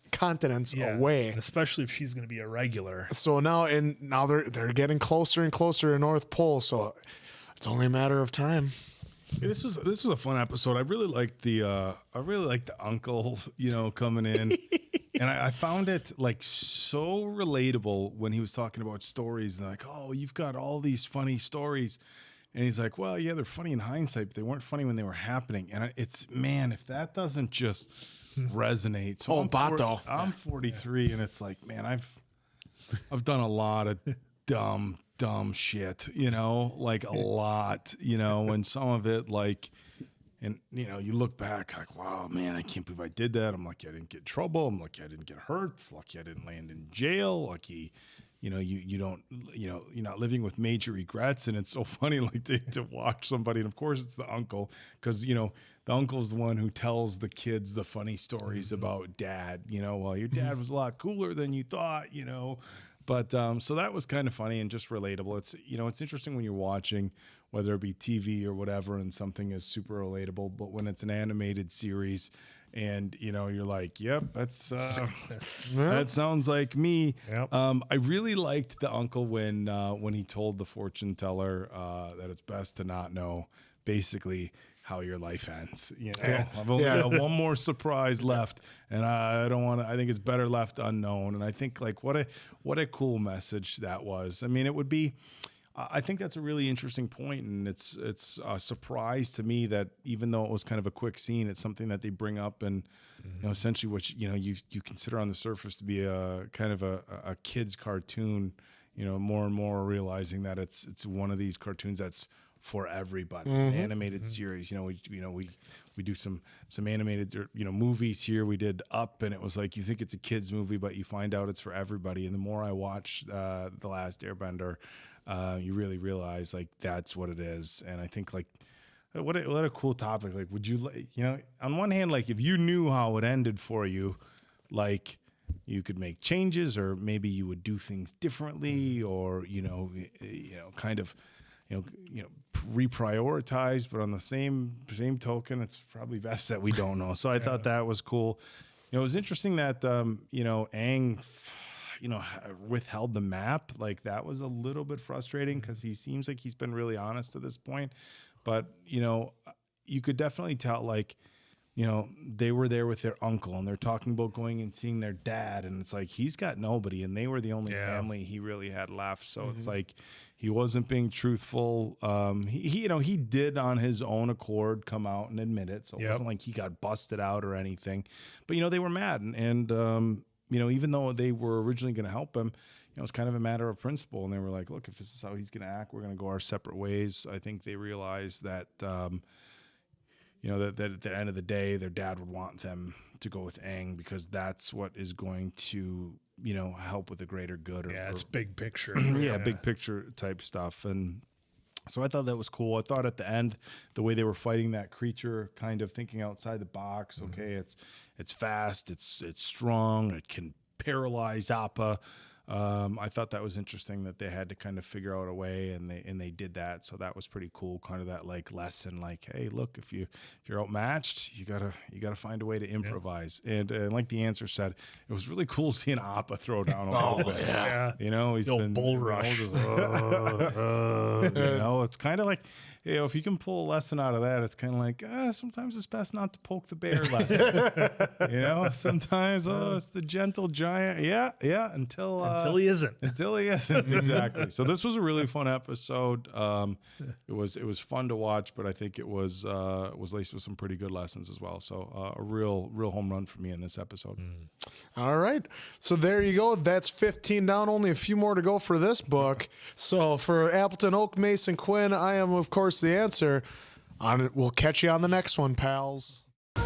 away, and especially if she's going to be a regular. So now they're getting closer and closer to North Pole, so it's only a matter of time. This was a fun episode. I really liked the uncle, coming in, and I found it like so relatable when he was talking about stories and like, oh, you've got all these funny stories, and he's like, well, yeah, they're funny in hindsight, but they weren't funny when they were happening. And it's if that doesn't just resonate. So I'm 43, and it's like, man, I've done a lot of dumb shit, like a lot, and some of it like, and you look back like, wow, man, I can't believe I did that. I'm lucky I didn't get in trouble. I'm lucky I didn't get hurt. Lucky I didn't land in jail. Lucky, you don't, you're not living with major regrets. And it's so funny, like to watch somebody, and of course it's the uncle, because the uncle's the one who tells the kids the funny stories about dad, well, your dad was a lot cooler than you thought, But so that was kind of funny and just relatable. It's it's interesting when you're watching, whether it be TV or whatever, and something is super relatable. But when it's an animated series, and you're like, yep, that sounds like me. Yep. I really liked the uncle when he told the fortune teller that it's best to not know, basically, how your life ends. I've only got one more surprise left, and I don't want to. I think it's better left unknown. And I think like what a cool message that was. I mean, it would be. I think that's a really interesting point, and it's a surprise to me that even though it was kind of a quick scene, it's something that they bring up, and essentially what you consider on the surface to be a kind of a kid's cartoon. More and more realizing that it's one of these cartoons that's for everybody. An animated series. We do some animated movies here. We did Up, and it was like you think it's a kids movie, but you find out it's for everybody. And the more I watch The Last Airbender, you really realize like that's what it is. And I think like what a cool topic. Like, would you on one hand, like if you knew how it ended for you, like you could make changes, or maybe you would do things differently, or kind of reprioritize. But on the same token, it's probably best that we don't know. So I thought that was cool. It was interesting that Aang withheld the map. Like that was a little bit frustrating because he seems like he's been really honest to this point. But you could definitely tell like they were there with their uncle, and they're talking about going and seeing their dad, and it's like he's got nobody, and they were the only family he really had left. So it's like he wasn't being truthful. He did on his own accord come out and admit it, so it wasn't like he got busted out or anything. But they were mad, and even though they were originally going to help him, it was kind of a matter of principle, and they were like, look, if this is how he's going to act, we're going to go our separate ways. I think they realized that that at the end of the day, their dad would want them to go with Aang because that's what is going to, help with the greater good. It's big picture. Big picture type stuff. And so I thought that was cool. I thought at the end, the way they were fighting that creature, kind of thinking outside the box. Okay, it's fast, it's strong, it can paralyze Appa. I thought that was interesting that they had to kind of figure out a way, and they did that. So that was pretty cool. Kind of that like lesson, like, hey, look, if you're outmatched, you gotta find a way to improvise. And like the answer said, it was really cool seeing Appa throw down a little bit. He's been bull rush. It's kind of like. If you can pull a lesson out of that, it's kind of like, sometimes it's best not to poke the bear lesson. Sometimes, it's the gentle giant. Yeah, until he isn't. Until he isn't, exactly. So this was a really fun episode. It was fun to watch, but I think it was laced with some pretty good lessons as well. So a real home run for me in this episode. All right. So there you go. That's 15 down. Only a few more to go for this book. So for Appleton Oak, Mason Quinn, I am, of course, the answer. We'll catch you on the next one, pals. I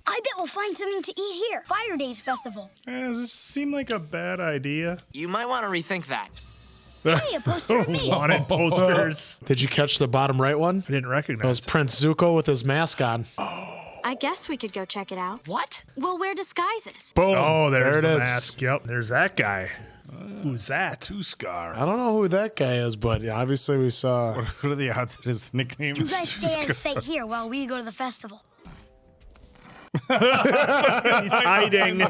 bet we'll find something to eat here. Fire Days Festival. Does this seem like a bad idea? You might want to rethink that. Hey, a poster of me. Wanted posters. Did you catch the bottom right one? I didn't recognize it. Was Prince Zuko with his mask on. I guess we could go check it out. What? We'll wear disguises. Boom. Oh, there's it the is. mask. Yep, there's that guy. Who's that? Two-Scar. I don't know who that guy is, but obviously we saw. What are the odds that his nickname You is guys stay out of sight here while we go to the festival. He's hiding.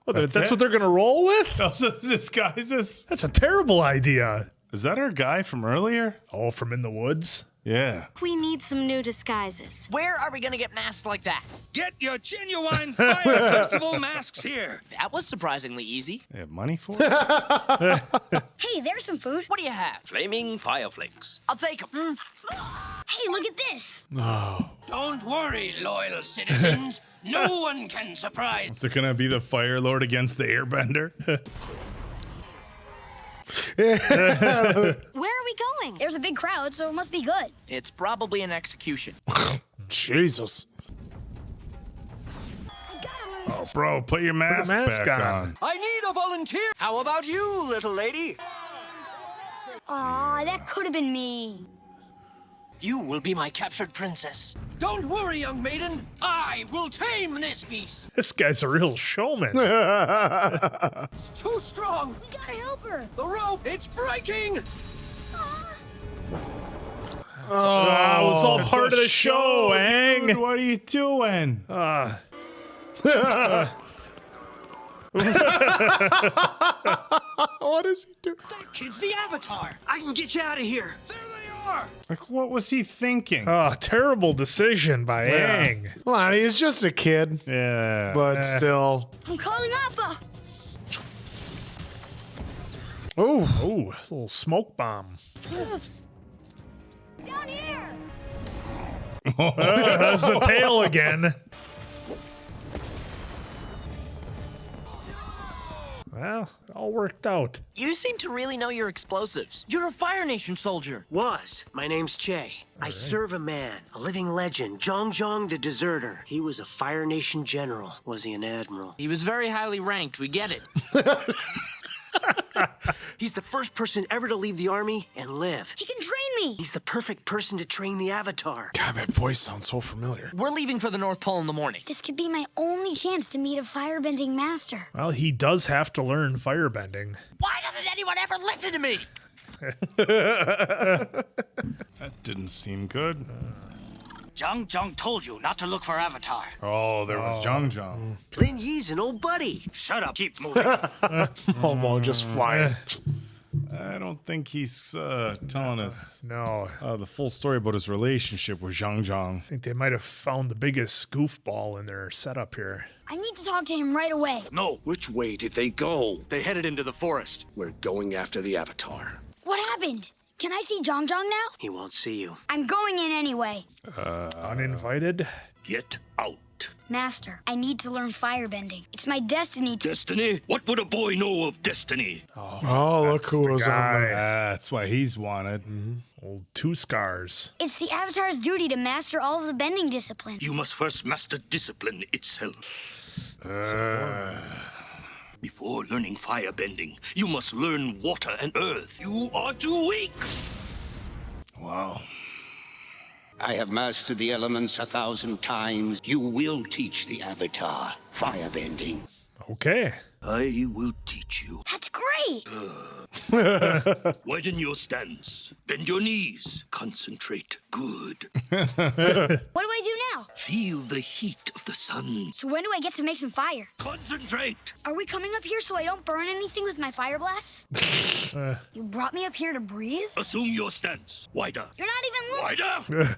That's what they're gonna roll with? Those are the disguises? That's a terrible idea. Is that our guy from earlier? Oh, from in the woods? Yeah. We need some new disguises. Where are we gonna get masks like that? Get your genuine Fire Festival masks here. That was surprisingly easy. They have money for it? Hey, there's some food. What do you have? Flaming fire flakes. I'll take them. Hey, look at this. Oh. Don't worry, loyal citizens. No one can surprise. Is it gonna be the Fire Lord against the Airbender? Where are we going? There's a big crowd, so it must be good. It's probably an execution. Jesus. Oh, bro, put your mask, back on. I need a volunteer. How about you, little lady? Aw, that could have been me. You will be my captured princess. Don't worry, young maiden. I will tame this beast. This guy's a real showman. It's too strong. We gotta help her. The rope, it's breaking. It was all part of the show, Aang. Dude, what are you doing? What is he doing? That kid's the Avatar. I can get you out of here. There they are. Like, what was he thinking? Oh, terrible decision by Aang. Come on, he's just a kid. Yeah. But still. I'm calling Appa. Oh, a little smoke bomb. Down here. That's the tail again. Well, it all worked out. You seem to really know your explosives. You're a Fire Nation soldier. My name's Che. I serve a man, a living legend, Zhang the Deserter. He was a Fire Nation general. Was he an admiral? He was very highly ranked. We get it. He's the first person ever to leave the army and live. He can train me. He's the perfect person to train the Avatar. God, that voice sounds so familiar. We're leaving for the North Pole in the morning. This could be my only chance to meet a firebending master. Well, he does have to learn firebending. Why doesn't anyone ever listen to me? That didn't seem good. Zhang told you not to look for Avatar. Oh, there was Zhang. Lin Yi's an old buddy. Shut up. Keep moving. Momo just flying. I don't think he's telling us No. the full story about his relationship with Zhang. I think they might have found the biggest goofball in their setup here. I need to talk to him right away. No. Which way did they go? They headed into the forest. We're going after the Avatar. What happened? Can I see Zhang now? He won't see you. I'm going in anyway. Uninvited? Get out. Master, I need to learn firebending. It's my destiny to... Destiny? What would a boy know of destiny? Oh, look who was on there. That's why he's wanted. Old Two Scars. It's the Avatar's duty to master all of the bending discipline. You must first master discipline itself. Before learning firebending, you must learn water and earth. You are too weak. Wow. I have mastered the elements 1,000 times. You will teach the Avatar firebending. Okay. I will teach you. That's great. Widen your stance. Bend your knees. Concentrate. Good. What do I do now? Feel the heat of the sun. So when do I get to make some fire? Concentrate. Are we coming up here so I don't burn anything with my fire blasts? You brought me up here to breathe? Assume your stance. Wider. You're not even looking. Wider.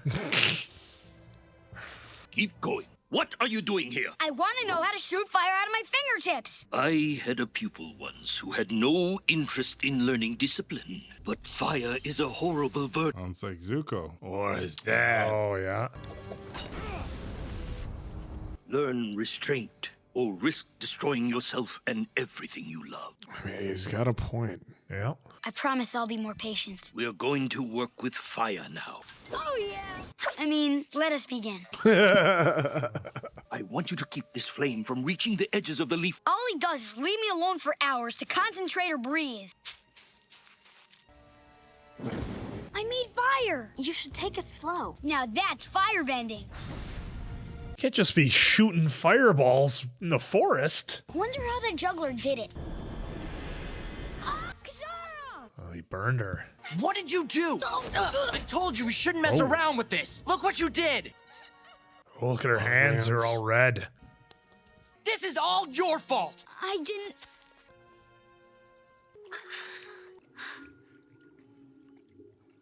Keep going. What are you doing here? I want to know how to shoot fire out of my fingertips. I had a pupil once who had no interest in learning discipline. But fire is a horrible burden. Sounds like Zuko. Or his dad. Oh, yeah. Learn restraint or risk destroying yourself and everything you love. I mean, he's got a point. Yeah. I promise I'll be more patient. We are going to work with fire now. Oh, yeah. I mean, let us begin. I want you to keep this flame from reaching the edges of the leaf. All he does is leave me alone for hours to concentrate or breathe. I made fire. You should take it slow. Now that's firebending. Can't just be shooting fireballs in the forest. Wonder how the juggler did it. Katara! Oh, he burned her. What did you do? I told you we shouldn't mess around with this. Look what you did. Oh, look at her hands. They're all red. This is all your fault. I didn't.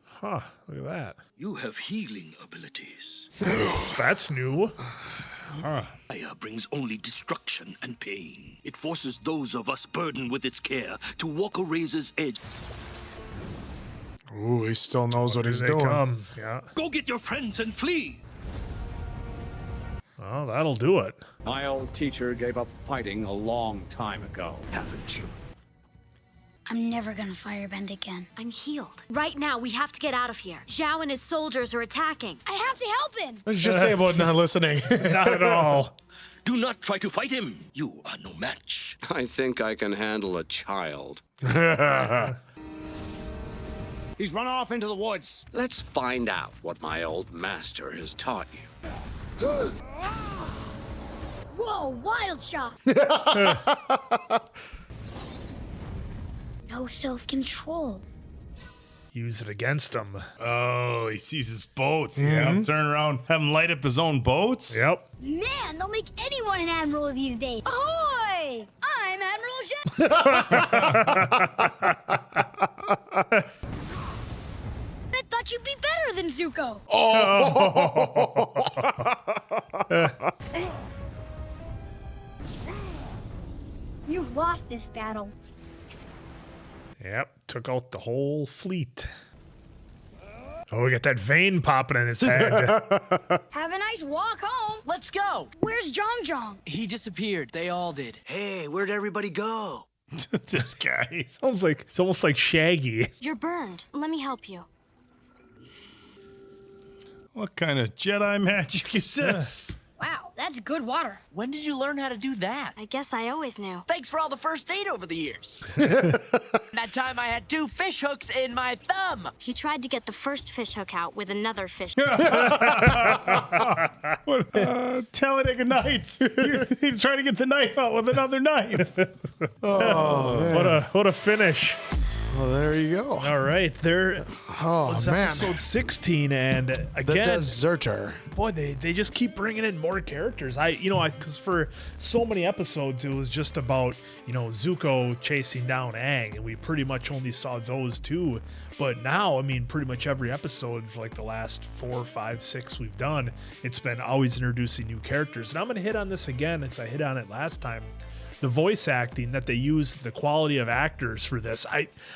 Huh, look at that. You have healing abilities. That's new. Huh. Fire brings only destruction and pain. It forces those of us burdened with its care to walk a razor's edge. Ooh, he still knows what he's They doing. come. Yeah. Go get your friends and flee. Well, that'll do it. My old teacher gave up fighting a long time ago, haven't you? I'm never gonna firebend again. I'm healed. Right now, we have to get out of here. Zhao and his soldiers are attacking. I have to help him. What did you say about not listening? Not at all. Do not try to fight him. You are no match. I think I can handle a child. He's run off into the woods. Let's find out what my old master has taught you. Whoa, wild shot. No self-control. Use it against him. Oh, he sees his boats. Yeah, turn around, have him light up his own boats. Yep. Man, they'll make anyone an admiral these days. Ahoy! I'm Admiral I thought you'd be better than Zuko. You've lost this battle. Yep, took out the whole fleet. Oh, we got that vein popping in his head. Have a nice walk home. Let's go. Where's Jong Jong? He disappeared. They all did. Hey, where'd everybody go? This guy. Sounds like it's almost like Shaggy. You're burned. Let me help you. What kind of Jedi magic is this? Wow, that's good water. When did you learn how to do that? I guess I always knew. Thanks for all the first aid over the years. That time I had 2 fish hooks in my thumb. He tried to get the first fish hook out with another fish. Talladega Nights. He's trying to get the knife out with another knife. What a finish. Well, there you go. All right, there was man. episode 16, and The again, Deserter. boy, they just keep bringing in more characters. Because for so many episodes, it was just about Zuko chasing down Aang, and we pretty much only saw those two. But now, I mean, pretty much every episode for like the last 4, 5, 6 we've done, it's been always introducing new characters. And I'm gonna hit on this again, as I hit on it last time. The voice acting that they use, the quality of actors for this.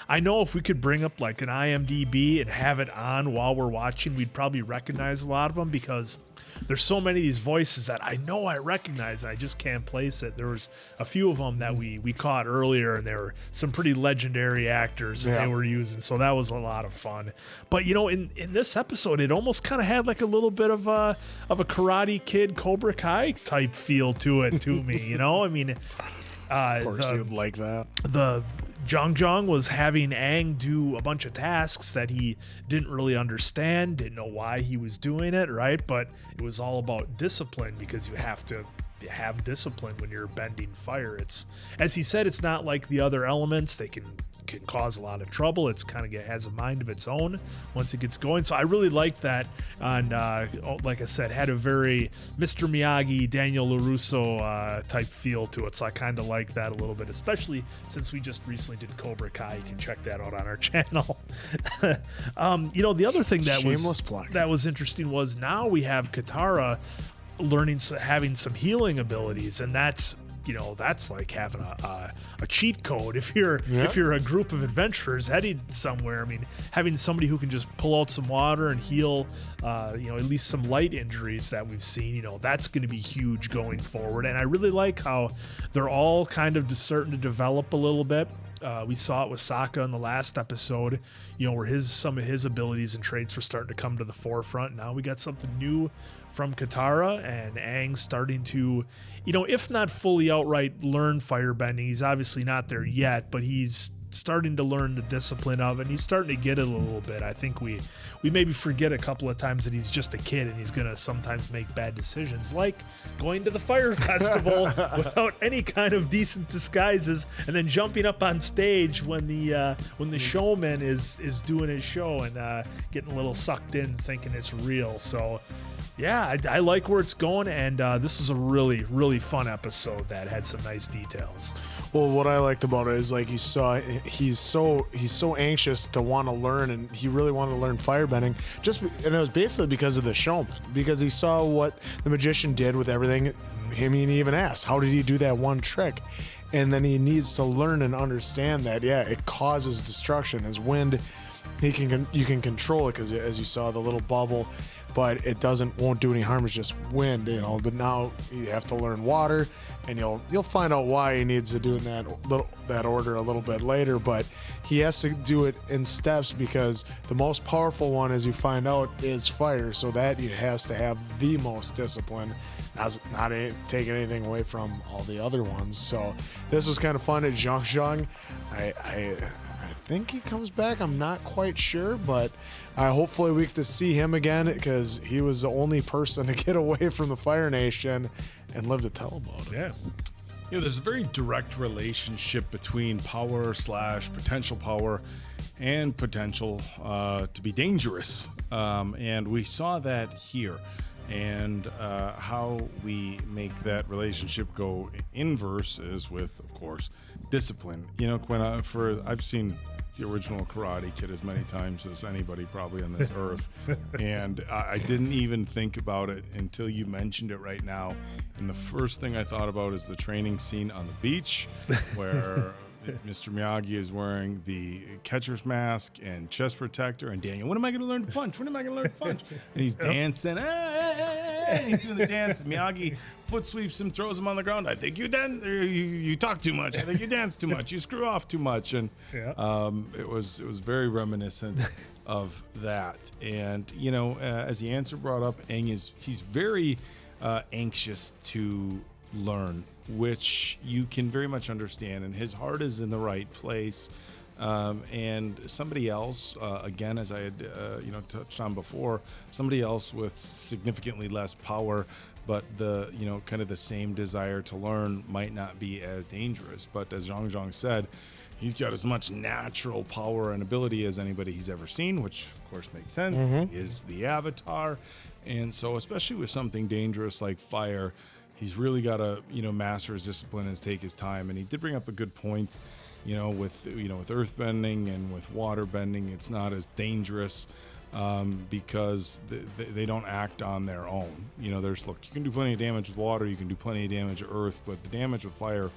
I know if we could bring up like an IMDb and have it on while we're watching, we'd probably recognize a lot of them, because there's so many of these voices that I know I recognize and I just can't place it. There was a few of them that we caught earlier, and there were some pretty legendary actors that they were using, so that was a lot of fun. But in this episode, it almost kind of had like a little bit of a Karate Kid, Cobra Kai type feel to it to me. I mean, of course he would like that. The Jong was having Aang do a bunch of tasks that he didn't really understand, didn't know why he was doing it, right? But it was all about discipline, because you have to have discipline when you're bending fire. It's, as he said, it's not like the other elements. They can cause a lot of trouble. It's kind of has a mind of its own once it gets going. So I really like that. And like I said, had a very Mr. Miyagi, Daniel LaRusso type feel to it. So I kind of like that a little bit, especially since we just recently did Cobra Kai. You can check that out on our channel. The other thing that was interesting was now we have Katara having some healing abilities, and that's like having a cheat code if you're a group of adventurers heading somewhere. I mean, having somebody who can just pull out some water and heal at least some light injuries that we've seen, that's going to be huge going forward. And I really like how they're all kind of starting to develop a little bit. We saw it with Sokka in the last episode, where some of his abilities and traits were starting to come to the forefront. Now we got something new from Katara, and Aang starting to, if not fully outright learn firebending. He's obviously not there yet, but he's starting to learn the discipline of it, and he's starting to get it a little bit. I think we maybe forget a couple of times that he's just a kid and he's gonna sometimes make bad decisions, like going to the fire festival without any kind of decent disguises, and then jumping up on stage when the showman is doing his show, and getting a little sucked in thinking it's real. So Yeah, I like where it's going, and this was a really, really fun episode that had some nice details. Well, what I liked about it is like you saw he's so anxious to want to learn, and he really wanted to learn firebending. And it was basically because of the showman, because he saw what the magician did with everything. He even asked, how did he do that one trick? And then he needs to learn and understand that it causes destruction. As wind, you can control it because as you saw the little bubble. But it won't do any harm. It's just wind, But now you have to learn water, and you'll find out why he needs to do that order a little bit later. But he has to do it in steps because the most powerful one, as you find out, is fire. So that he has to have the most discipline, not taking anything away from all the other ones. So this was kind of fun at Zhang. I think he comes back. I'm not quite sure, but hopefully we get to see him again because he was the only person to get away from the Fire Nation and live to tell about it. Yeah, there's a very direct relationship between power / potential power and potential to be dangerous. And we saw that here. And how we make that relationship go inverse is with, of course, discipline. Quinn, I've seen the original Karate Kid as many times as anybody probably on this earth, and I didn't even think about it until you mentioned it right now. And the first thing I thought about is the training scene on the beach where Mr. Miyagi is wearing the catcher's mask and chest protector, and Daniel, when am I going to learn to punch? When am I going to learn to punch? And he's dancing, and he's doing the dance, and Miyagi foot sweeps him, throws him on the ground. I think you talk too much. I think you dance too much. You screw off too much. And it was very reminiscent of that. And as the answer brought up, Aang he's very anxious to learn, which you can very much understand, and his heart is in the right place. And somebody else, again, as I had touched on before, somebody else with significantly less power, but the kind of the same desire to learn might not be as dangerous. But as Zhang said, he's got as much natural power and ability as anybody he's ever seen, which of course makes sense. Mm-hmm. He is the Avatar, and so especially with something dangerous like fire, he's really got to master his discipline and take his time. And he did bring up a good point. With earthbending and with waterbending, it's not as dangerous because they don't act on their own. Look, you can do plenty of damage with water, you can do plenty of damage with earth, but the damage with fire,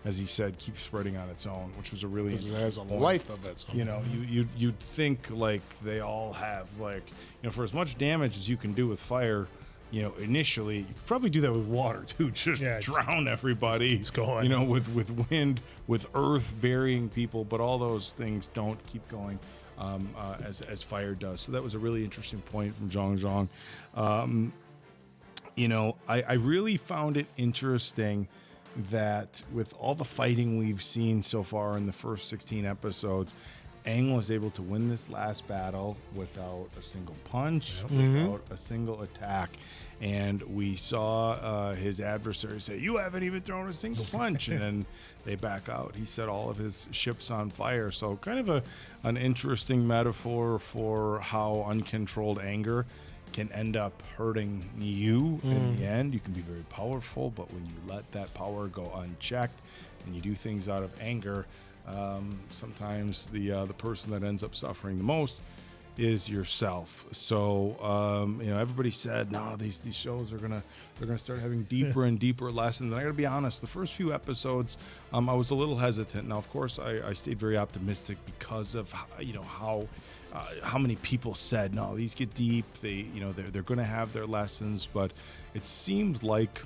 as he said, keeps spreading on its own, which was a really it has a life of its own. You'd think like they all have for as much damage as you can do with fire. Initially, you could probably do that with water too. Just drown everybody. Keeps going. With wind, with earth burying people, but all those things don't keep going as fire does. So that was a really interesting point from Zhang. I really found it interesting that with all the fighting we've seen so far in the first 16 episodes, Aang was able to win this last battle without a single punch, without a single attack. And we saw his adversary say, "You haven't even thrown a single punch." And then they back out. He set all of his ships on fire. So kind of an interesting metaphor for how uncontrolled anger can end up hurting you in the end. You can be very powerful, but when you let that power go unchecked and you do things out of anger, sometimes the person that ends up suffering the most is yourself. So everybody said, no, these shows are gonna start having deeper and deeper lessons. And I gotta be honest, the first few episodes, I was a little hesitant. Now, of course, I stayed very optimistic because of how many people said, no, these get deep. They're gonna have their lessons, but it seemed like.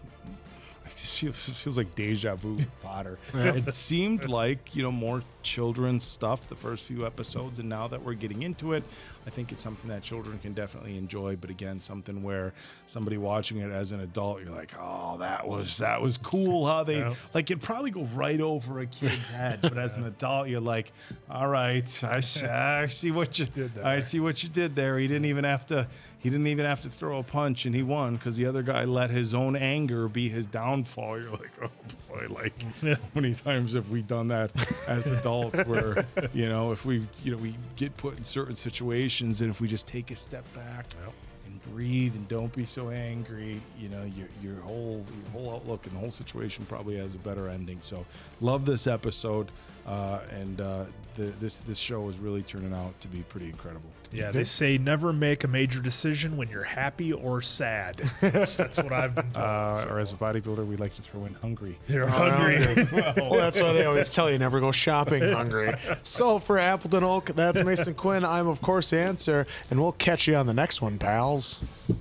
It feels like deja vu with Potter. It seemed like, more children's stuff the first few episodes, and now that we're getting into it, I think it's something that children can definitely enjoy. But again, something where somebody watching it as an adult, you're like, oh, that was cool how they it'd probably go right over a kid's head. But as an adult, you're like, all right, I see what you did there. I see what you did there. He didn't even have to throw a punch, and he won because the other guy let his own anger be his downfall. You're like, oh boy, how many times have we done that as adults where, if we get put in certain situations, and if we just take a step back and breathe and don't be so angry, your whole outlook and the whole situation probably has a better ending. So love this episode, and this show is really turning out to be pretty incredible. Yeah, they say never make a major decision when you're happy or sad. That's what I've been told. Or as a bodybuilder, we like to throw in hungry. You're hungry. Well, that's why they always tell you never go shopping hungry. So for Appleton Oak, that's Mason Quinn. I'm, of course, the answer, and we'll catch you on the next one, pals.